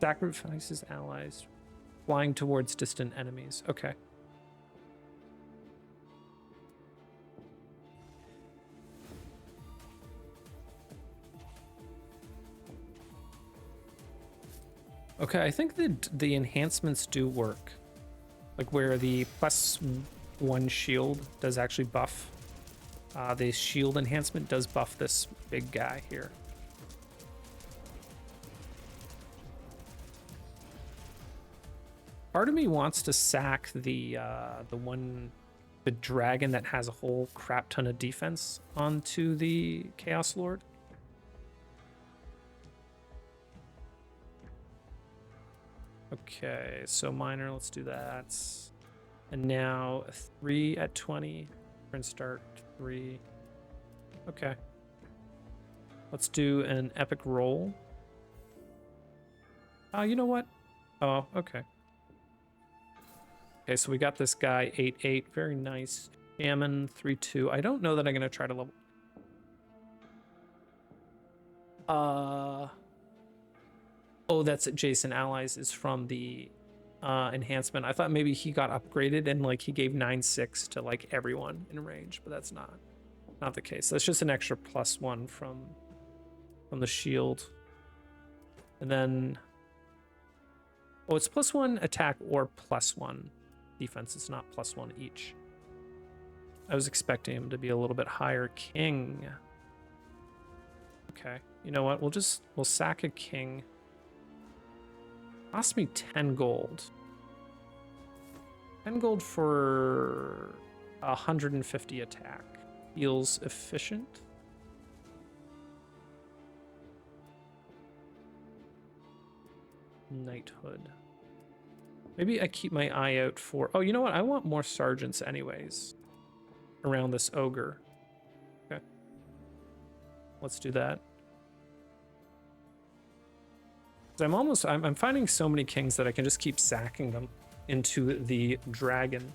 Sacrifices allies. Flying towards distant enemies. Okay. Okay, I think the enhancements do work. Like where the +1 shield does actually buff. The shield enhancement does buff this big guy here. Part of me wants to sack the dragon that has a whole crap ton of defense onto the Chaos Lord. Okay, so miner, let's do that. And now 3 at 20. We're gonna start 3. Okay. Let's do an epic roll. You know what? Oh, okay. Okay, so we got this guy 8-8. Very nice. Shaman 3-2. I don't know that I'm gonna try to level. Oh, that's adjacent allies is from the enhancement. I thought maybe he got upgraded and like he gave 9-6 to like everyone in range, but that's not the case. That's just an extra +1 from the shield. And then it's +1 attack or +1 defense. It's not +1 each. I was expecting him to be a little bit higher. King. Okay. You know what? We'll sack a king. Cost me 10 gold. 10 gold for 150 attack. Feels efficient. Knighthood. Maybe I keep my eye out for... Oh, you know what? I want more sergeants anyways. Around this ogre. Okay. Let's do that. I'm finding so many kings that I can just keep sacking them into the dragon.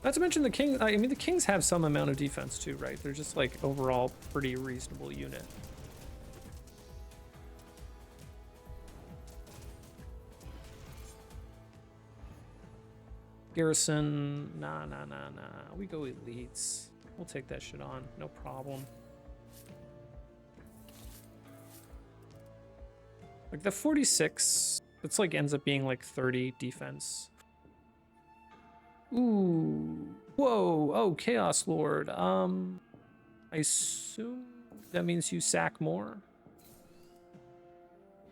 Not to mention the king, I mean the kings have some amount of defense too, right? They're just like overall pretty reasonable unit. Garrison, nah. We go elites. We'll take that shit on, no problem. Like the 46, it's like ends up being like 30 defense. Ooh, whoa, oh, Chaos Lord. I assume that means you sack more.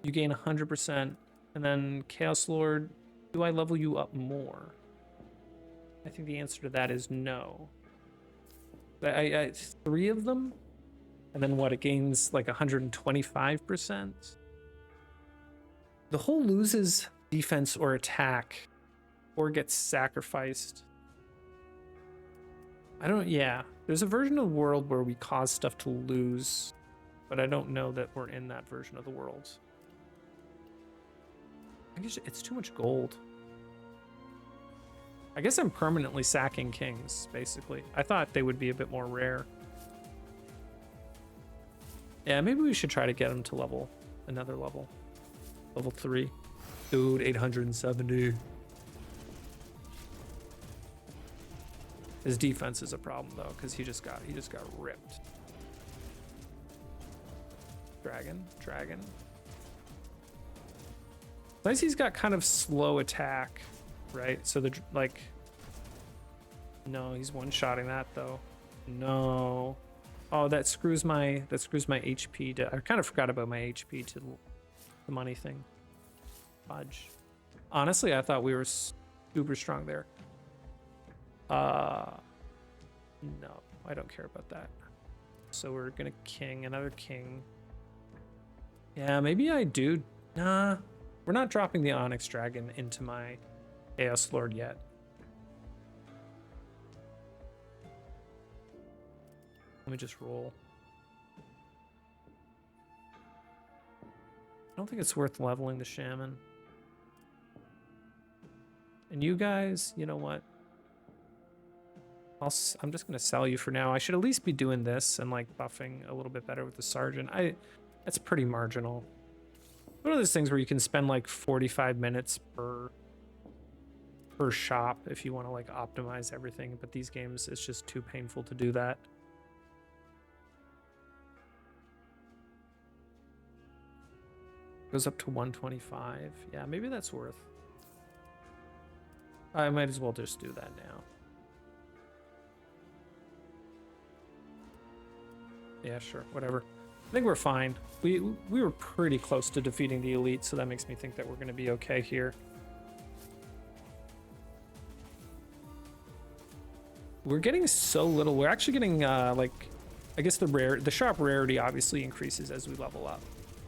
You gain 100%, and then Chaos Lord, do I level you up more? I think the answer to that is no. I 3 of them, and then what? It gains like 125%. The whole loses defense or attack, or gets sacrificed. I don't. Yeah, there's a version of the world where we cause stuff to lose, but I don't know that we're in that version of the world. I guess it's too much gold. I guess I'm permanently sacking kings, basically. I thought they would be a bit more rare. Yeah, maybe we should try to get them to another level. Level 3. Dude, 870. His defense is a problem though, because he just got ripped. Dragon. Nice, he's got kind of slow attack. Right, so no, he's one-shotting that though. No, oh, that screws my HP. I kind of forgot about my HP to the money thing. Fudge. Honestly, I thought we were super strong there. No, I don't care about that. So we're gonna king another king. Yeah, maybe I do. Nah, we're not dropping the Onyx Dragon into my Chaos Lord yet. Let me just roll. I don't think it's worth leveling the Shaman. And you guys, you know what? I'm just gonna sell you for now. I should at least be doing this and like buffing a little bit better with the Sergeant. That's pretty marginal. One of those things where you can spend like 45 minutes per shop if you want to like optimize everything, but these games it's just too painful to do that. Goes up to 125. Yeah, maybe that's worth. I might as well just do that now. Yeah, sure, whatever. I think we're fine. We were pretty close to defeating the elite, so that makes me think that we're going to be okay here. We're getting so little. We're actually getting like, I guess the sharp rarity obviously increases as we level up,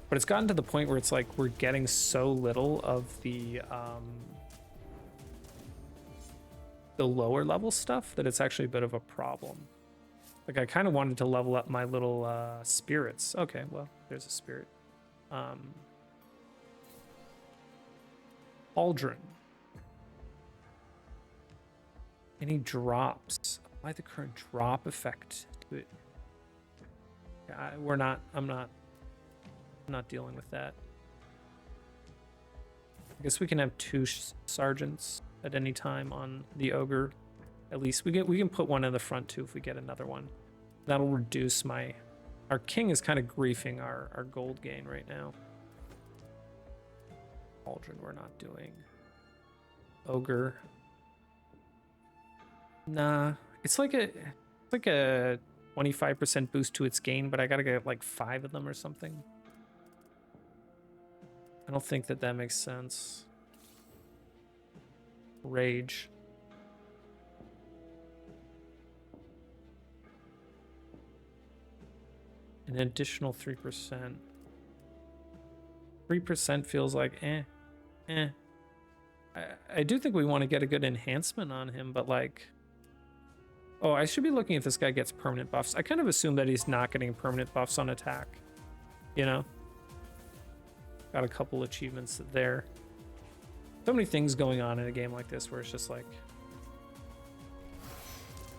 but it's gotten to the point where it's like we're getting so little of the lower level stuff that it's actually a bit of a problem. Like I kind of wanted to level up my little spirits. Okay, well, there's a spirit. Pauldron. Any drops? Apply the current drop effect to it. Yeah, I'm not dealing with that. I guess we can have 2 sergeants at any time on the ogre. At least we can put one in the front too if we get another one. That'll reduce my Our king is kind of griefing our gold gain right now. Cauldron we're not doing. Ogre. Nah, it's like a 25% boost to its gain, but I gotta get like 5 of them or something. I don't think that makes sense. Rage. An additional 3%. 3% feels like eh. I do think we want to get a good enhancement on him, but like... Oh, I should be looking if this guy gets permanent buffs. I kind of assume that he's not getting permanent buffs on attack. You know? Got a couple achievements there. So many things going on in a game like this where it's just like...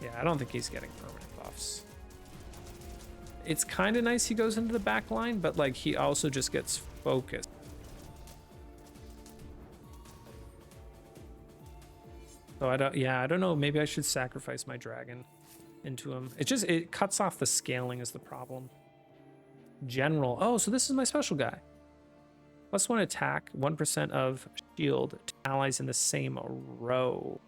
Yeah, I don't think he's getting permanent buffs. It's kind of nice he goes into the back line, but like he also just gets focused. So I don't know, maybe I should sacrifice my dragon into him. It cuts off the scaling is the problem. General. Oh, so this is my special guy. +1 attack, 1% of shield to allies in the same row.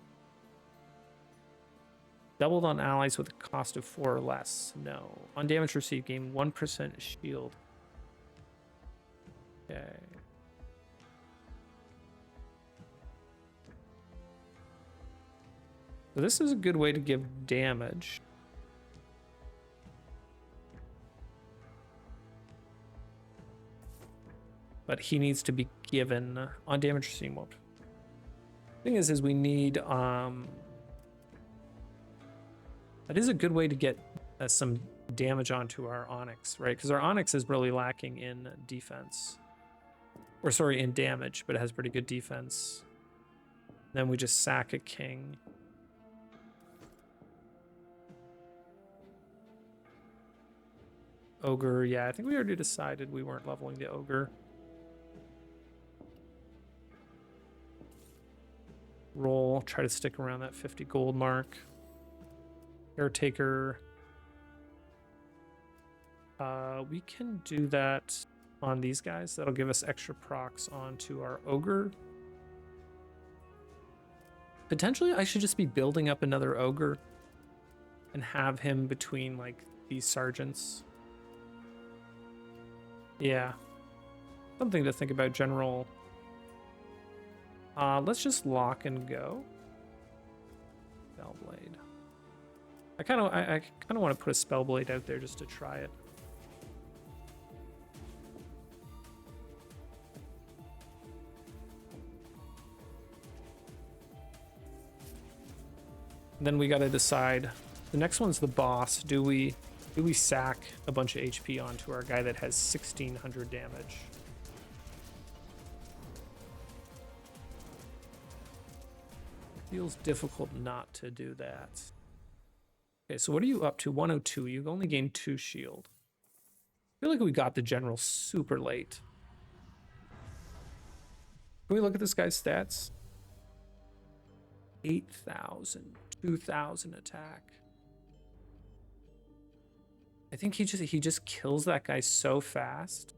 Doubled on allies with a cost of 4 or less. No. On damage received, gain 1% shield. Okay. So this is a good way to give damage. But he needs to be given on damage received. Thing is we need that is a good way to get some damage onto our Onyx, right? Because our Onyx is really lacking in defense. Or sorry, in damage, but it has pretty good defense. Then we just sack a king. Ogre, yeah, I think we already decided we weren't leveling the ogre. Roll, try to stick around that 50 gold mark. Caretaker. We can do that on these guys. That'll give us extra procs onto our ogre. Potentially, I should just be building up another ogre and have him between like these sergeants. Yeah, something to think about, general. Let's just lock and go. Spellblade. I kind of want to put a Spellblade out there just to try it. Then we got to decide. The next one's the boss. Do we sack a bunch of HP onto our guy that has 1600 damage? Feels difficult not to do that. Okay, so what are you up to? 102. You've only gained 2 shield. I feel like we got the general super late. Can we look at this guy's stats? 8,000, 2,000 attack. I think he just kills that guy so fast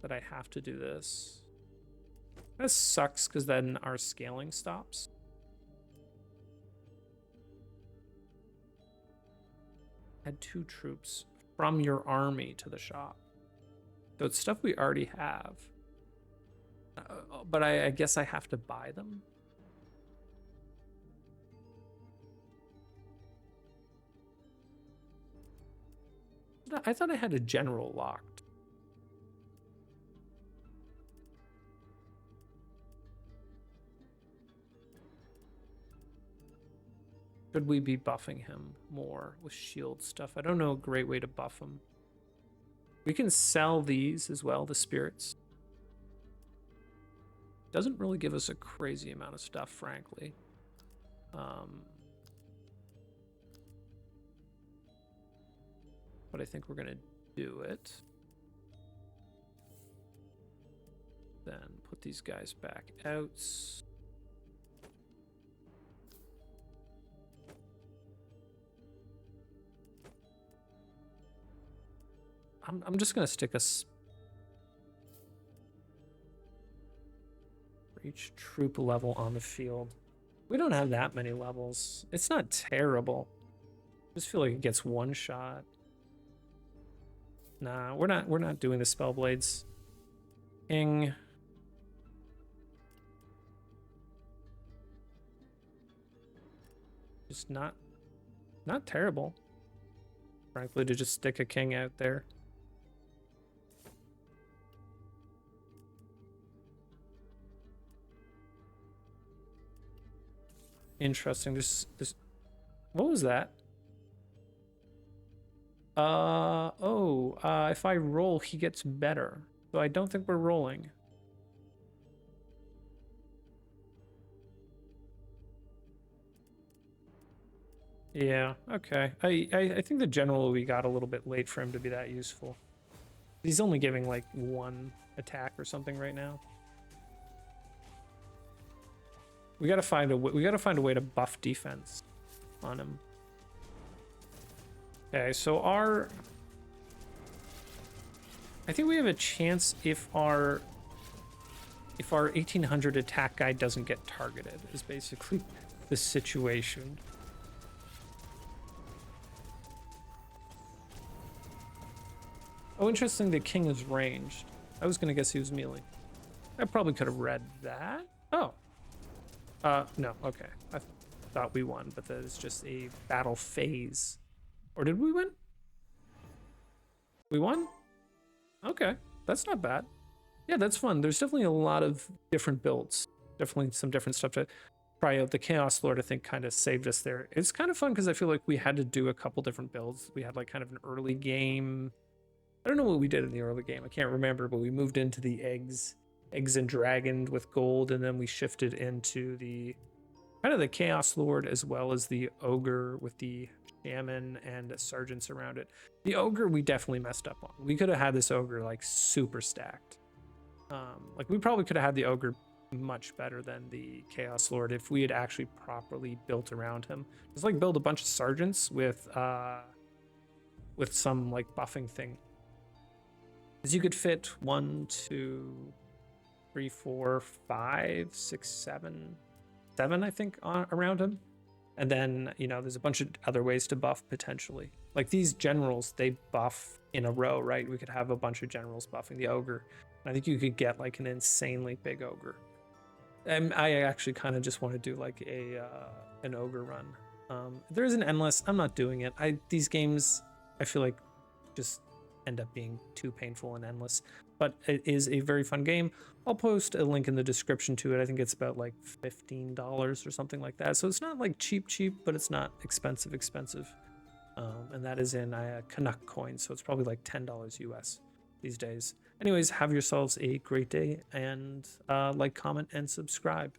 that I have to do this. That sucks because then our scaling stops. Add 2 troops from your army to the shop. So it's stuff we already have. But I guess I have to buy them. I thought I had a general locked. Should we be buffing him more with shield stuff? I don't know a great way to buff him. We can sell these as well, the spirits. Doesn't really give us a crazy amount of stuff, frankly. But I think we're gonna do it. Then put these guys back out. I'm just gonna stick a each troop level on the field. We don't have that many levels. It's not terrible. I just feel like it gets one shot. Nah, we're not doing the spell blades. King. Just not terrible. Frankly, to just stick a king out there. Interesting. This what was that? If I roll, he gets better. So I don't think we're rolling. Yeah, okay. I think the general we got a little bit late for him to be that useful. He's only giving like one attack or something right now. We gotta find a way to buff defense on him. Okay, so I think we have a chance if our 1800 attack guy doesn't get targeted is basically the situation. Oh, interesting, the king is ranged. I was gonna guess he was melee. I probably could have read that. Oh. No, okay. I thought we won, but that is just a battle phase. Or did we win? We won? Okay, that's not bad. Yeah, that's fun. There's definitely a lot of different builds. Definitely some different stuff to try out. The Chaos Lord, I think, kind of saved us there. It's kind of fun because I feel like we had to do a couple different builds. We had like kind of an early game. I don't know what we did in the early game. I can't remember, but we moved into the eggs and dragon with gold, and then we shifted into the kind of the Chaos Lord as well as the ogre with the shaman and sergeants around it. The ogre we definitely messed up on. We could have had this ogre like super stacked. Like we probably could have had the ogre much better than the Chaos Lord if we had actually properly built around him. Just like build a bunch of sergeants with some like buffing thing. Because you could fit 1, 2, 3, 4, 5, 6, 7, I think, around him. And then, you know, there's a bunch of other ways to buff potentially. Like these generals, they buff in a row, right? We could have a bunch of generals buffing the ogre. I think you could get like an insanely big ogre. And I actually kind of just want to do like an ogre run. There is an endless. I'm not doing it. These games, I feel like, just end up being too painful and endless. But it is a very fun game. I'll post a link in the description to it. I think it's about like $15 or something like that. So it's not like cheap, but it's not expensive. And that is in Canuck coins. So it's probably like $10 US these days. Anyways, have yourselves a great day and like, comment, and subscribe.